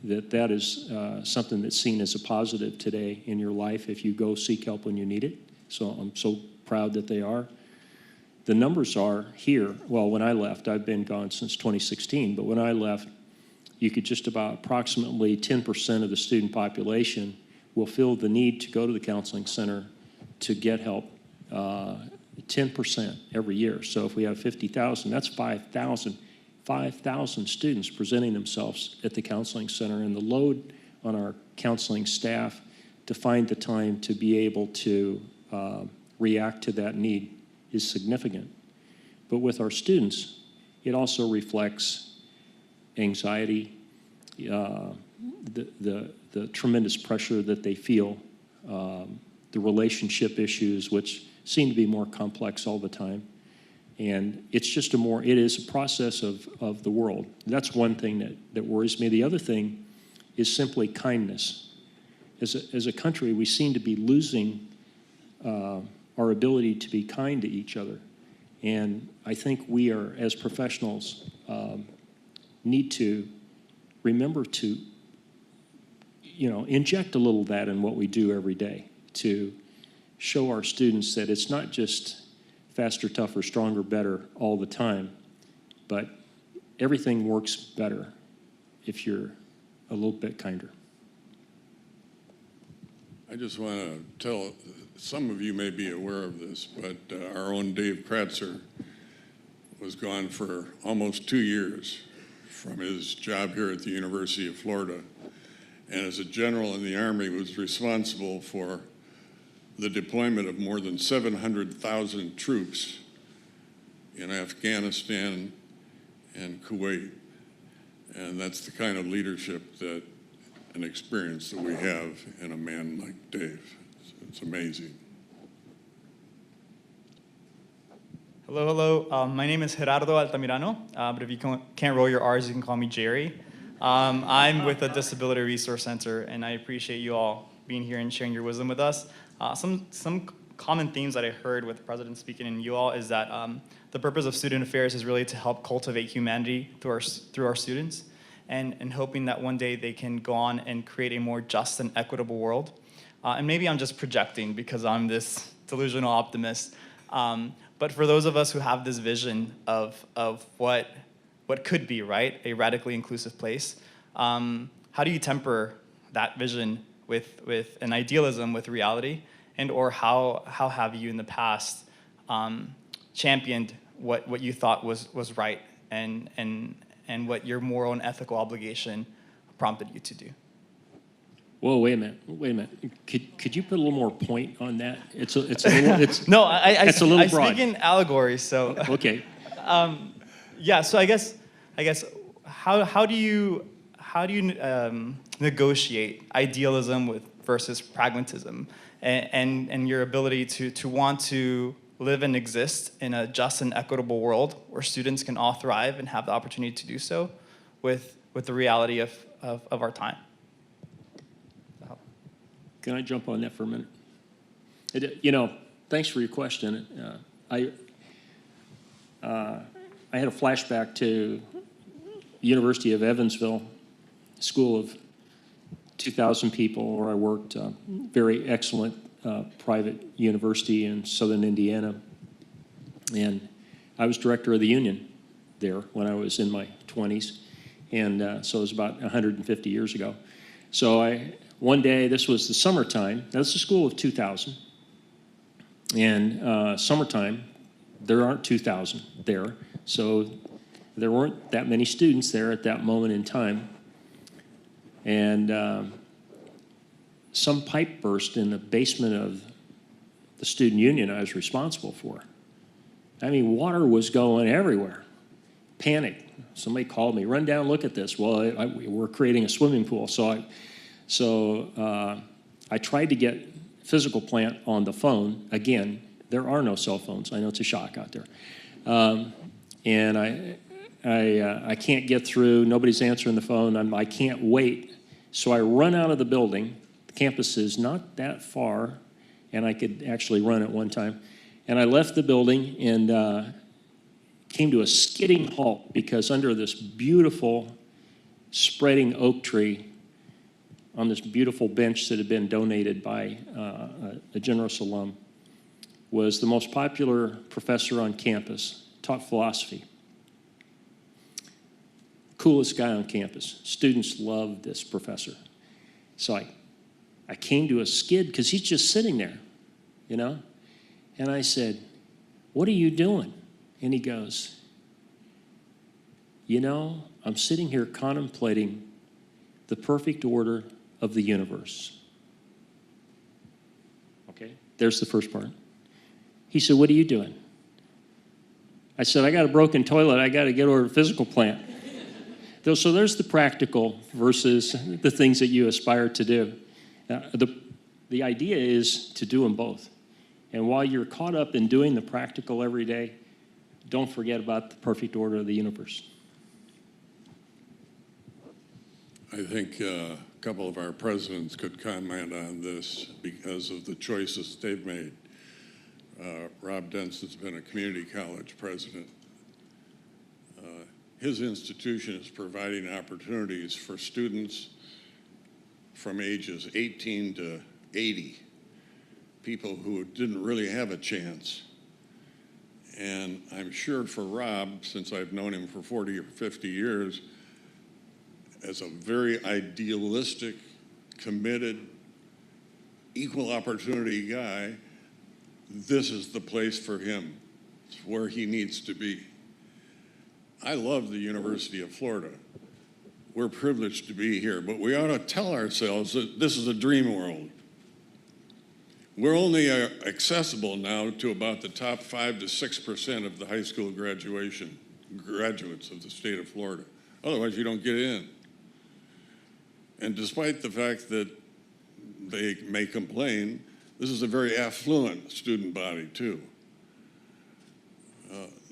that is something that's seen as a positive today in your life if you go seek help when you need it. So I'm so proud that they are. The numbers are here. Well, when I left, I've been gone since 2016, but when I left, you could just about approximately 10% of the student population will feel the need to go to the counseling center to get help, 10% every year. So if we have 50,000, that's 5,000 5,000 students presenting themselves at the counseling center, and the load on our counseling staff to find the time to be able to react to that need is significant. But with our students, it also reflects anxiety, the tremendous pressure that they feel, the relationship issues, which seem to be more complex all the time. And it's just it is a process of the world. That's one thing that worries me. The other thing is simply kindness. As a country, we seem to be losing our ability to be kind to each other. And I think we are, as professionals, need to remember to, inject a little of that in what we do every day to show our students that it's not just faster, tougher, stronger, better all the time, but everything works better if you're a little bit kinder. I just want to tell, some of you may be aware of this, but our own Dave Kratzer was gone for almost 2 years from his job here at the University of Florida. And as a general in the Army, was responsible for the deployment of more than 700,000 troops in Afghanistan and Kuwait. And that's the kind of leadership that and experience that we have in a man like Dave. It's amazing. Hello. My name is Gerardo Altamirano, but if you can't roll your R's, you can call me Jerry. I'm with the Disability Resource Center, and I appreciate you all being here and sharing your wisdom with us. Some common themes that I heard with the president speaking and you all is that the purpose of student affairs is really to help cultivate humanity through our students, and hoping that one day they can go on and create a more just and equitable world. And maybe I'm just projecting because I'm this delusional optimist. But for those of us who have this vision of what could be, right, a radically inclusive place, how do you temper that vision with an idealism with reality? And or how have you in the past championed what you thought was right and what your moral and ethical obligation prompted you to do? Whoa, wait a minute. Could you put a little more point on that? It's a little, no, it's a little broad. I speak in allegories, so. Okay. Yeah, so I guess how do you negotiate idealism versus pragmatism and your ability to want to live and exist in a just and equitable world where students can all thrive and have the opportunity to do so with the reality of our time? Can I jump on that for a minute? Thanks for your question. I had a flashback to the University of Evansville, school of 2,000 people where I worked, very excellent private university in southern Indiana. And I was director of the union there when I was in my 20s. And so it was about 150 years ago. So one day, this was the summertime. Now, this is a school of 2,000. And summertime, there aren't 2,000 there. So there weren't that many students there at that moment in time. And some pipe burst in the basement of the student union I was responsible for. I mean, water was going everywhere. Panic. Somebody called me, run down, look at this. Well, we're creating a swimming pool. So I tried to get physical plant on the phone. Again, there are no cell phones. I know it's a shock out there. And I can't get through. Nobody's answering the phone. I can't wait. So I run out of the building. The campus is not that far, and I could actually run at one time. And I left the building and came to a skidding halt because under this beautiful spreading oak tree on this beautiful bench that had been donated by a generous alum was the most popular professor on campus, taught philosophy. Coolest guy on campus. Students loved this professor. So I came to a skid because he's just sitting there, And I said, "What are you doing?" And he goes, you know, I'm sitting here contemplating the perfect order of the universe. Okay, there's the first part. He said, what are you doing? I said, I got a broken toilet. I got to get over to the physical plant. So there's the practical versus the things that you aspire to do. The idea is to do them both. And while you're caught up in doing the practical every day, don't forget about the perfect order of the universe. I think a couple of our presidents could comment on this because of the choices they've made. Rob Denson's been a community college president. His institution is providing opportunities for students from ages 18 to 80, people who didn't really have a chance. And I'm sure for Rob, since I've known him for 40 or 50 years, as a very idealistic, committed, equal opportunity guy, this is the place for him. It's where he needs to be. I love the University of Florida. We're privileged to be here, but we ought to tell ourselves that this is a dream world. We're only accessible now to about the top 5 to 6% of the high school graduates of the state of Florida. Otherwise, you don't get in. And despite the fact that they may complain, this is a very affluent student body, too.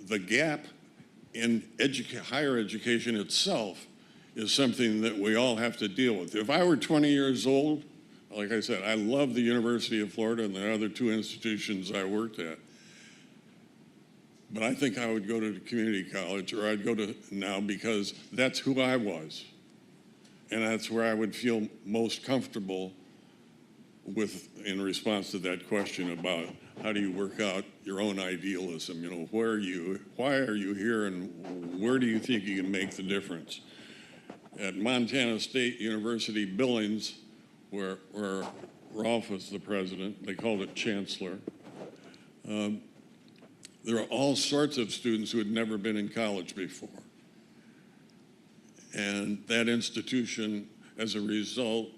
The gap in higher education itself is something that we all have to deal with. If I were 20 years old, like I said, I love the University of Florida and the other 2 institutions I worked at. But I think I would go to the community college, or I'd go to now, because that's who I was. And that's where I would feel most comfortable with, in response to that question about how do you work out your own idealism? You know, why are you here, and where do you think you can make the difference? At Montana State University Billings, where Rolf was the president, they called it chancellor. There are all sorts of students who had never been in college before. And that institution, as a result,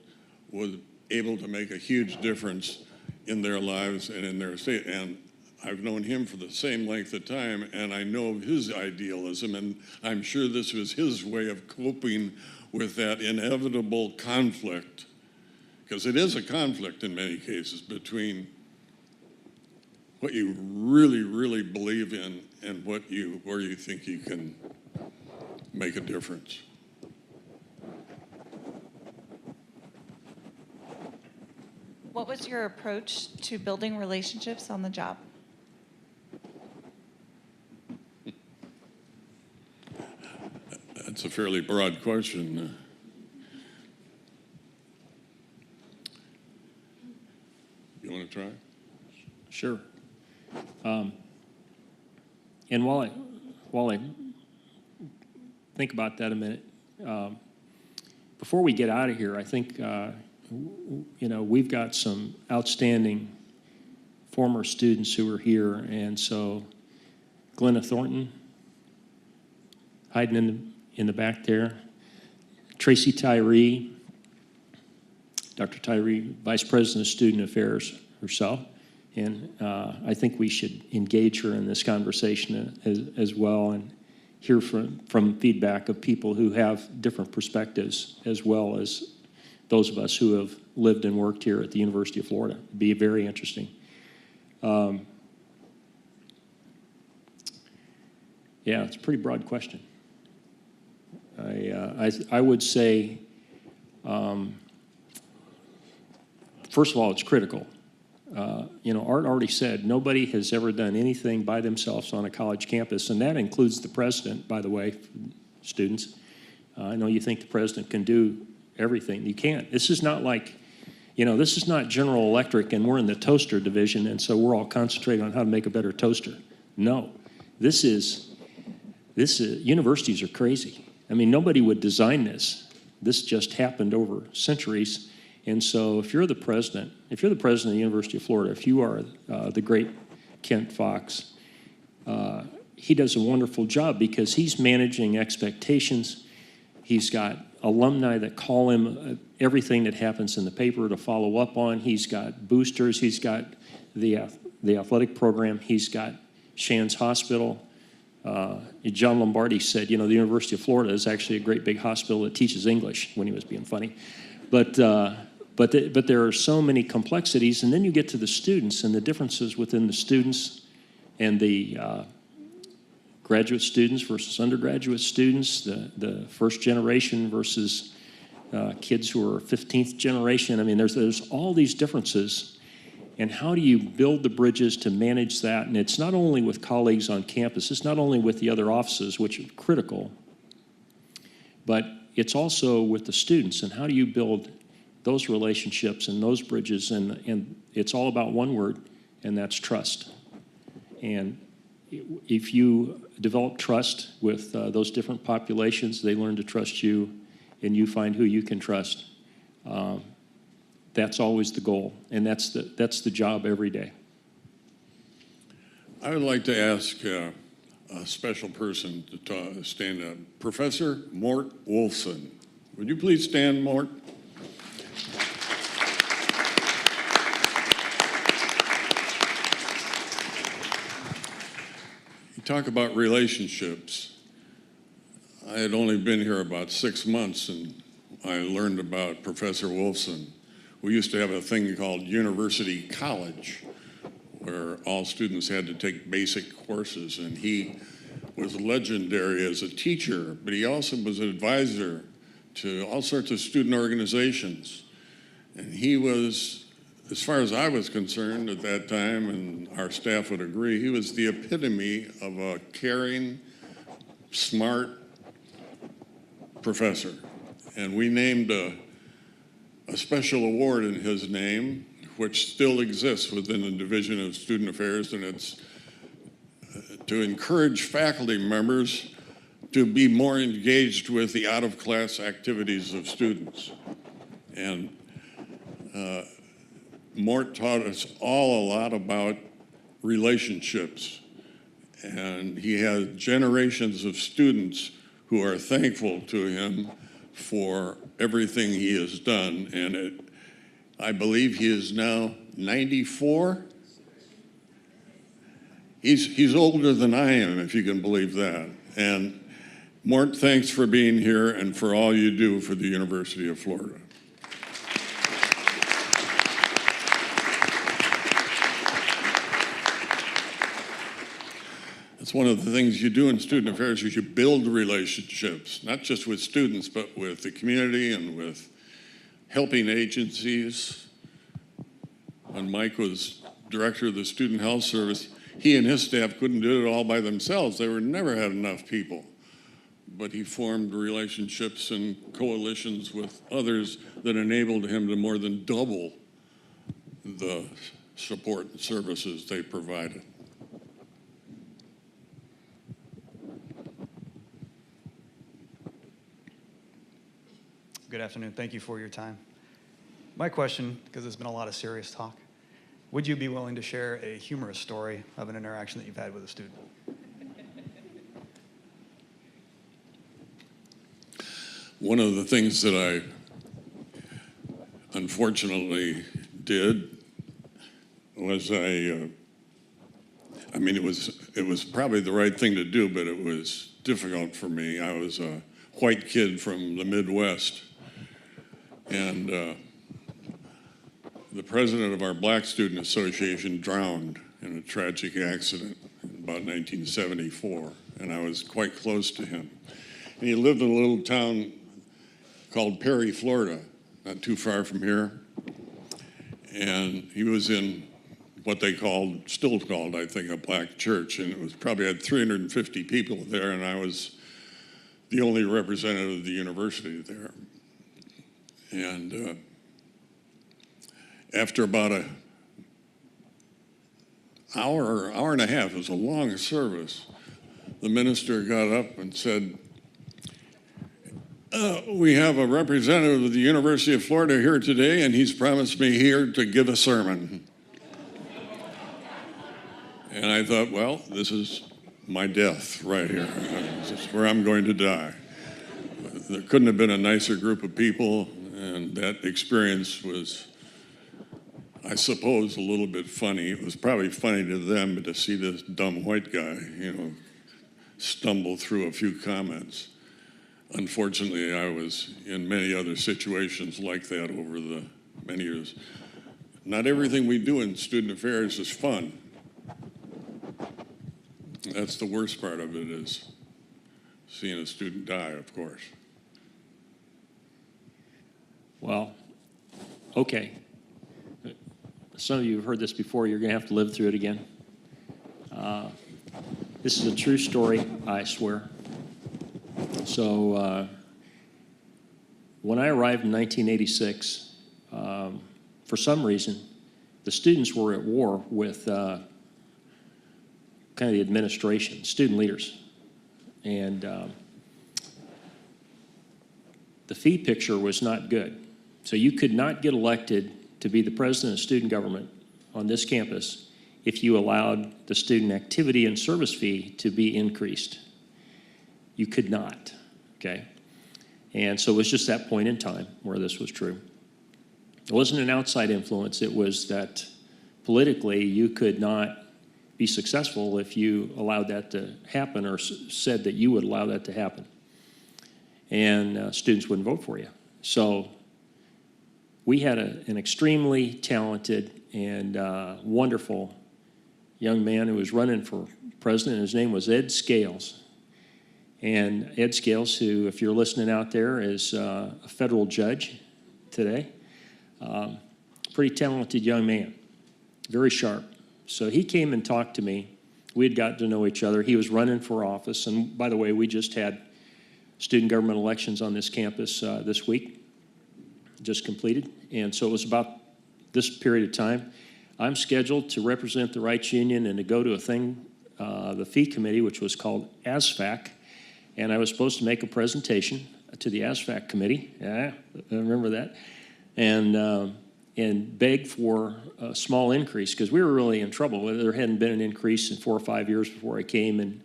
was able to make a huge difference in their lives and in their state. And I've known him for the same length of time, and I know of his idealism, and I'm sure this was his way of coping with that inevitable conflict, because it is a conflict in many cases between what you really, really believe in and where you think you can make a difference. What was your approach to building relationships on the job? That's a fairly broad question. You want to try? Sure. And while I think about that a minute, before we get out of here, I think we've got some outstanding former students who are here, and so Glenna Thornton, hiding in the back there, Tracy Tyree, Dr. Tyree, Vice President of Student Affairs herself, and I think we should engage her in this conversation as well and hear from feedback of people who have different perspectives, as well as those of us who have lived and worked here at the University of Florida. It'd be very interesting. Yeah, it's a pretty broad question. I would say, first of all, it's critical. Art already said nobody has ever done anything by themselves on a college campus, and that includes the president, by the way, students. I know you think the president can do everything. You can't. This is not like, this is not General Electric and we're in the toaster division and so we're all concentrating on how to make a better toaster. No, universities are crazy. I mean, nobody would design this. This just happened over centuries. And so if you're the president of the University of Florida, if you are the great Kent Fox, he does a wonderful job because he's managing expectations. He's got alumni that call him everything that happens in the paper to follow up on. He's got boosters. He's got the athletic program. He's got Shands Hospital. John Lombardi said, the University of Florida is actually a great big hospital that teaches English, when he was being funny. But there are so many complexities, and then you get to the students and the differences within the students and the graduate students versus undergraduate students, the first generation versus kids who are 15th generation. I mean, there's all these differences. And how do you build the bridges to manage that? And it's not only with colleagues on campus, it's not only with the other offices, which are critical, but it's also with the students. And how do you build those relationships and those bridges? And it's all about one word, and that's trust. And if you develop trust with those different populations, they learn to trust you, and you find who you can trust. That's always the goal, and that's the job every day. I would like to ask a special person to stand up. Professor Mort Wolfson. Would you please stand, Mort? You talk about relationships. I had only been here about 6 months, and I learned about Professor Wolfson. We used to have a thing called University College, where all students had to take basic courses, and he was legendary as a teacher, but he also was an advisor to all sorts of student organizations. And he was, as far as I was concerned at that time, and our staff would agree, he was the epitome of a caring, smart professor. And we named a special award in his name, which still exists within the Division of Student Affairs, and it's to encourage faculty members to be more engaged with the out-of-class activities of students. And Mort taught us all a lot about relationships, and he had generations of students who are thankful to him for everything he has done. And I believe he is now 94. He's older than I am, if you can believe that. And Mort, thanks for being here and for all you do for the University of Florida. That's one of the things you do in student affairs is you build relationships, not just with students, but with the community and with helping agencies. When Mike was director of the Student Health Service, he and his staff couldn't do it all by themselves. They never had enough people. But he formed relationships and coalitions with others that enabled him to more than double the support and services they provided. Good afternoon. Thank you for your time. My question, because there's been a lot of serious talk, would you be willing to share a humorous story of an interaction that you've had with a student? One of the things that I unfortunately did was it was probably the right thing to do, but it was difficult for me. I was a white kid from the Midwest, and the president of our Black Student Association drowned in a tragic accident in about 1974, and I was quite close to him. And he lived in a little town called Perry, Florida, not too far from here. And he was in what they still called, I think, a black church, and it was probably had 350 people there, and I was the only representative of the university there. And after about an hour and a half, it was a long service, the minister got up and said, we have a representative of the University of Florida here today, and he's promised me here to give a sermon. And I thought, well, this is my death right here. This is where I'm going to die. There couldn't have been a nicer group of people, and that experience was, I suppose, a little bit funny. It was probably funny to them, but to see this dumb white guy, stumble through a few comments. Unfortunately, I was in many other situations like that over the many years. Not everything we do in student affairs is fun. That's the worst part of it, is seeing a student die, of course. Well, okay. Some of you have heard this before. You're going to have to live through it again. This is a true story, I swear. So when I arrived in 1986, for some reason, the students were at war with kind of the administration, student leaders. And the fee picture was not good. So you could not get elected to be the president of student government on this campus if you allowed the student activity and service fee to be increased. You could not, okay? And so it was just that point in time where this was true. It wasn't an outside influence. It was that politically you could not be successful if you allowed that to happen or said that you would allow that to happen. And students wouldn't vote for you. So we had an extremely talented and wonderful young man who was running for president. His name was Ed Scales. And Ed Scales, who, if you're listening out there, is a federal judge today. Pretty talented young man, very sharp. So he came and talked to me. We had gotten to know each other. He was running for office. And by the way, we just had student government elections on this campus this week, just completed. And so it was about this period of time. I'm scheduled to represent the Rights Union and to go to a thing, the fee committee, which was called ASFAC. And I was supposed to make a presentation to the ASFAC committee. Yeah, I remember that. And beg for a small increase, because we were really in trouble. There hadn't been an increase in 4 or 5 years before I came, and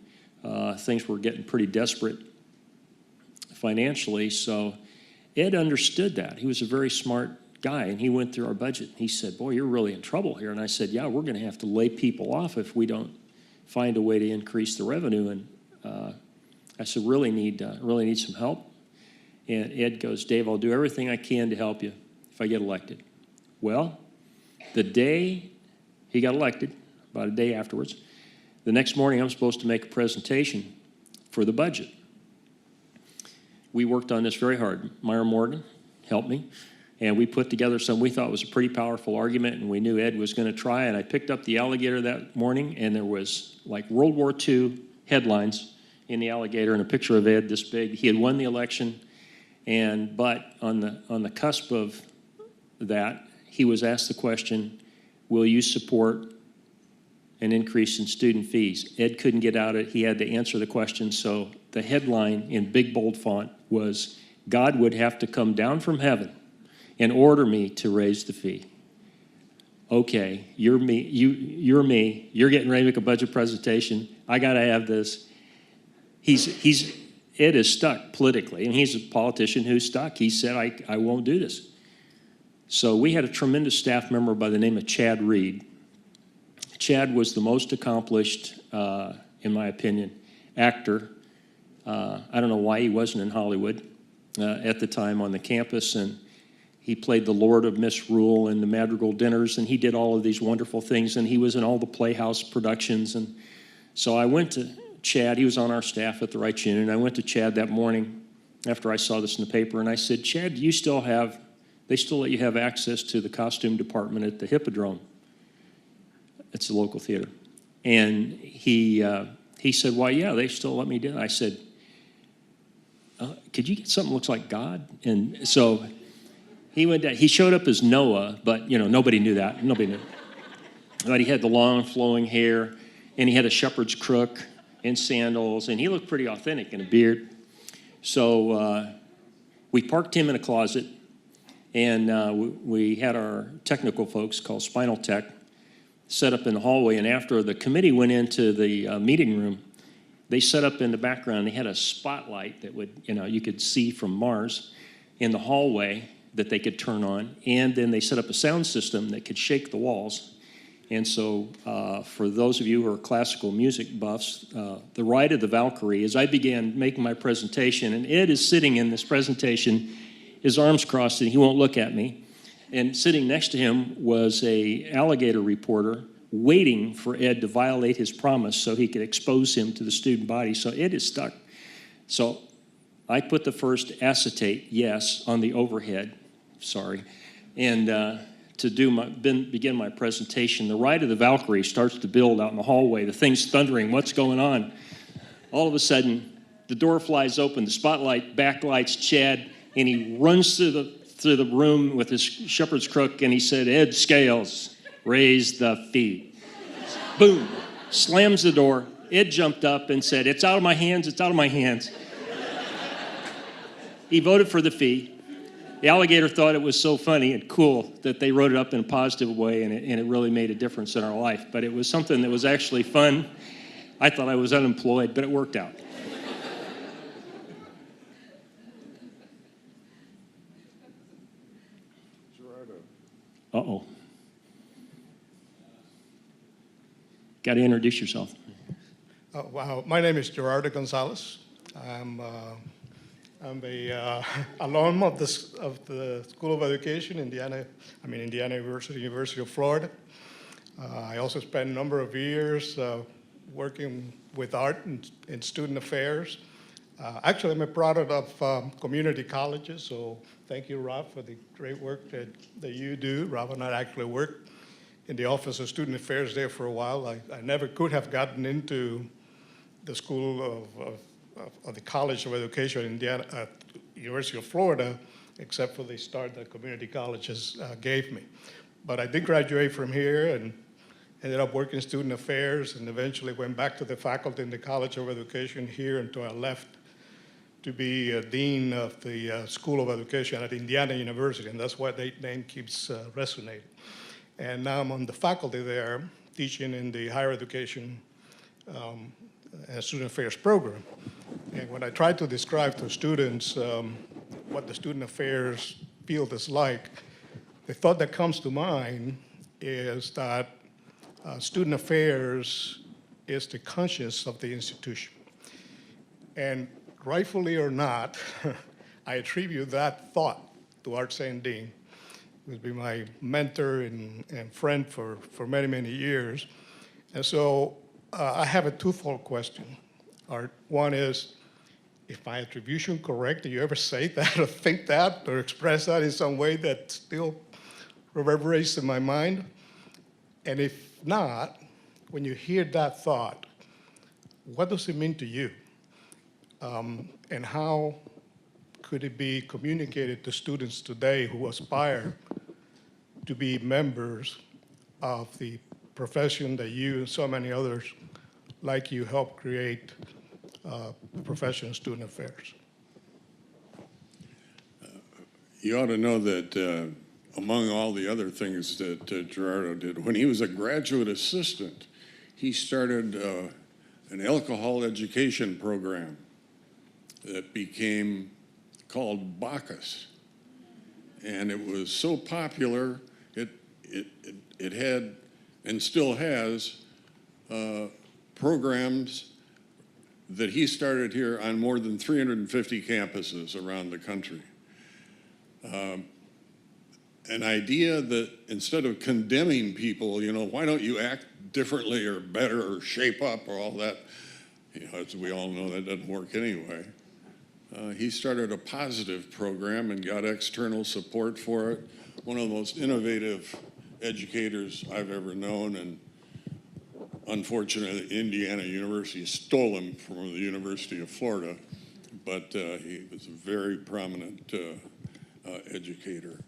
things were getting pretty desperate financially. So Ed understood that. He was a very smart guy, and he went through our budget. He said, "Boy, you're really in trouble here." And I said, "Yeah, we're going to have to lay people off if we don't find a way to increase the revenue." And I said, really need some help. And Ed goes, "Dave, I'll do everything I can to help you if I get elected." Well, the day he got elected, about a day afterwards, the next morning I'm supposed to make a presentation for the budget. We worked on this very hard. Myra Morgan helped me, and we put together some we thought was a pretty powerful argument, and we knew Ed was going to try. And I picked up the Alligator that morning, and there was like World War II headlines in the Alligator and a picture of Ed this big. He had won the election, but on the cusp of that, he was asked the question, "Will you support an increase in student fees?" Ed couldn't get out of it. He had to answer the question. So the headline in big bold font was, "God would have to come down from heaven and order me to raise the fee." Okay, you're me. You're getting ready to make a budget presentation. I got to have this. Ed is stuck politically, and he's a politician who's stuck. He said, I won't do this. So we had a tremendous staff member by the name of Chad Reed. Chad was the most accomplished, in my opinion, actor. I don't know why he wasn't in Hollywood at the time on the campus, and he played the Lord of Misrule in the Madrigal Dinners, and he did all of these wonderful things, and he was in all the Playhouse productions. And so I went to Chad. He was on our staff at the Rights Union. I went to Chad that morning after I saw this in the paper, and I said, "Chad, they still let you have access to the costume department at the Hippodrome?" It's a local theater. And he said, "Why, yeah, they still let me do it." I said, "Could you get something that looks like God?" And so he went down. He showed up as Noah, but nobody knew that. Nobody knew. But he had the long flowing hair, and he had a shepherd's crook and sandals, and he looked pretty authentic in a beard. So we parked him in a closet, and we had our technical folks called Spinal Tech set up in the hallway. And after the committee went into the meeting room, they set up in the background, they had a spotlight that would, you could see from Mars in the hallway that they could turn on. And then they set up a sound system that could shake the walls. And so for those of you who are classical music buffs, the Ride of the Valkyrie, as I began making my presentation, and Ed is sitting in this presentation, his arms crossed, and he won't look at me. And sitting next to him was a alligator reporter waiting for Ed to violate his promise so he could expose him to the student body. So Ed is stuck. So I put the first acetate yes on the overhead, sorry, and to begin my presentation. The Ride of the Valkyrie starts to build out in the hallway. The thing's thundering. What's going on? All of a sudden, the door flies open. The spotlight backlights Chad, and he runs through the room with his shepherd's crook, and he said, "Ed Scales, raise the fee." Boom, slams the door. Ed jumped up and said, "It's out of my hands, it's out of my hands." He voted for the fee. The alligator thought it was so funny and cool that they wrote it up in a positive way, and it really made a difference in our life. But it was something that was actually fun. I thought I was unemployed, but it worked out. Uh-oh. Got to introduce yourself. Wow, my name is Gerardo Gonzalez. I'm a alum of the School of Education, Indiana University of Florida. I also spent a number of years working with art and student affairs. Actually, I'm a product of community colleges, so thank you, Rob, for the great work that you do. Rob and I actually worked in the Office of Student Affairs there for a while. I never could have gotten into the School of the College of Education in Indiana at University of Florida, except for the start that community colleges gave me. But I did graduate from here and ended up working in student affairs, and eventually went back to the faculty in the College of Education here until I left to be dean of the School of Education at Indiana University, and that's why that name keeps resonating. And now I'm on the faculty there, teaching in the higher education and student affairs program. And when I try to describe to students what the student affairs field is like, the thought that comes to mind is that student affairs is the conscience of the institution. And rightfully or not, I attribute that thought to Art Sandin, who's been my mentor and friend for many, many years. And so I have a twofold question. Art, one is my attribution correct? Do you ever say that or think that or express that in some way that still reverberates in my mind? And if not, when you hear that thought, what does it mean to you? And how could it be communicated to students today who aspire to be members of the profession that you and so many others like you help create, the profession of student affairs? You ought to know that among all the other things that Gerardo did, when he was a graduate assistant, he started an alcohol education program that became called Bacchus. And it was so popular, it had and still has programs that he started here on more than 350 campuses around the country. An idea that instead of condemning people, why don't you act differently or better or shape up or all that, as we all know, that doesn't work anyway. He started a positive program and got external support for it. One of the most innovative educators I've ever known, and unfortunately, Indiana University stole him from the University of Florida, but he was a very prominent educator.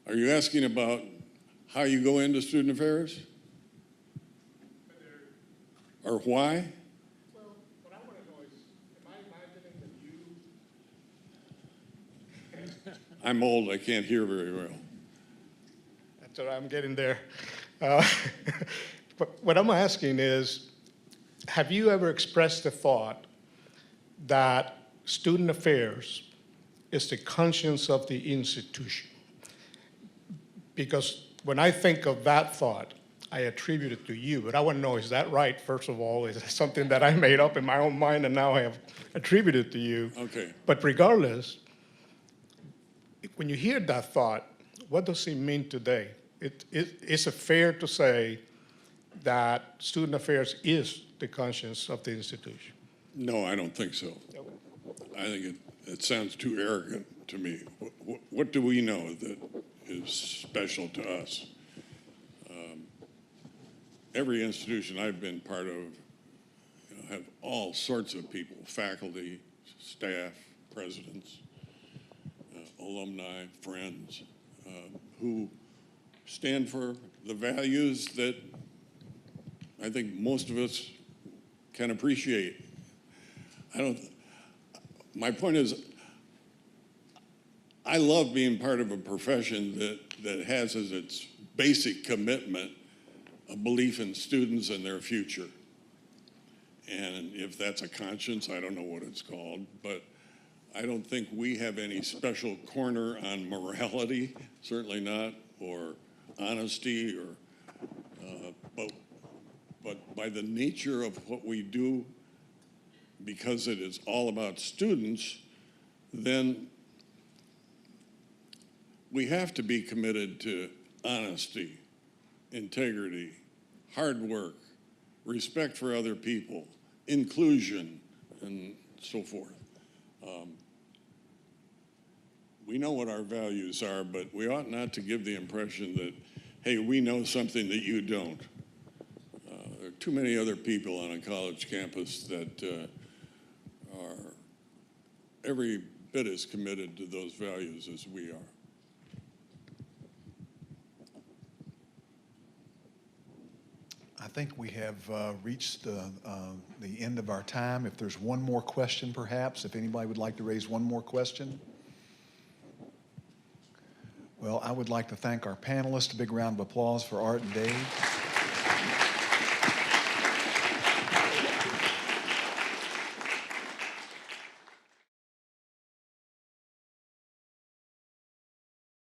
Are you asking about how you go into student affairs? Or why? Well, what I want to know is, am I imagining that you... I'm old, I can't hear very well. That's all right, I'm getting there. But what I'm asking is, have you ever expressed the thought that student affairs is the conscience of the institution? Because when I think of that thought, I attribute it to you, but I want to know, is that right, first of all? Is it something that I made up in my own mind and now I have attributed to you? Okay. But regardless, when you hear that thought, what does it mean today? Is it fair to say that student affairs is the conscience of the institution? No, I don't think so. I think it sounds too arrogant to me. What do we know that is special to us? Every institution I've been part of have all sorts of people, faculty, staff, presidents, alumni, friends, who stand for the values that I think most of us can appreciate. My point is, I love being part of a profession that has as its basic commitment a belief in students and their future. And if that's a conscience, I don't know what it's called, but I don't think we have any special corner on morality, certainly not, or honesty, or but by the nature of what we do, because it is all about students, then we have to be committed to honesty, integrity, hard work, respect for other people, inclusion, and so forth. We know what our values are, but we ought not to give the impression that, hey, we know something that you don't. There are too many other people on a college campus that are every bit as committed to those values as we are. I think we have reached the end of our time. If there's one more question, perhaps, if anybody would like to raise one more question. Well, I would like to thank our panelists. A big round of applause for Art and Dave.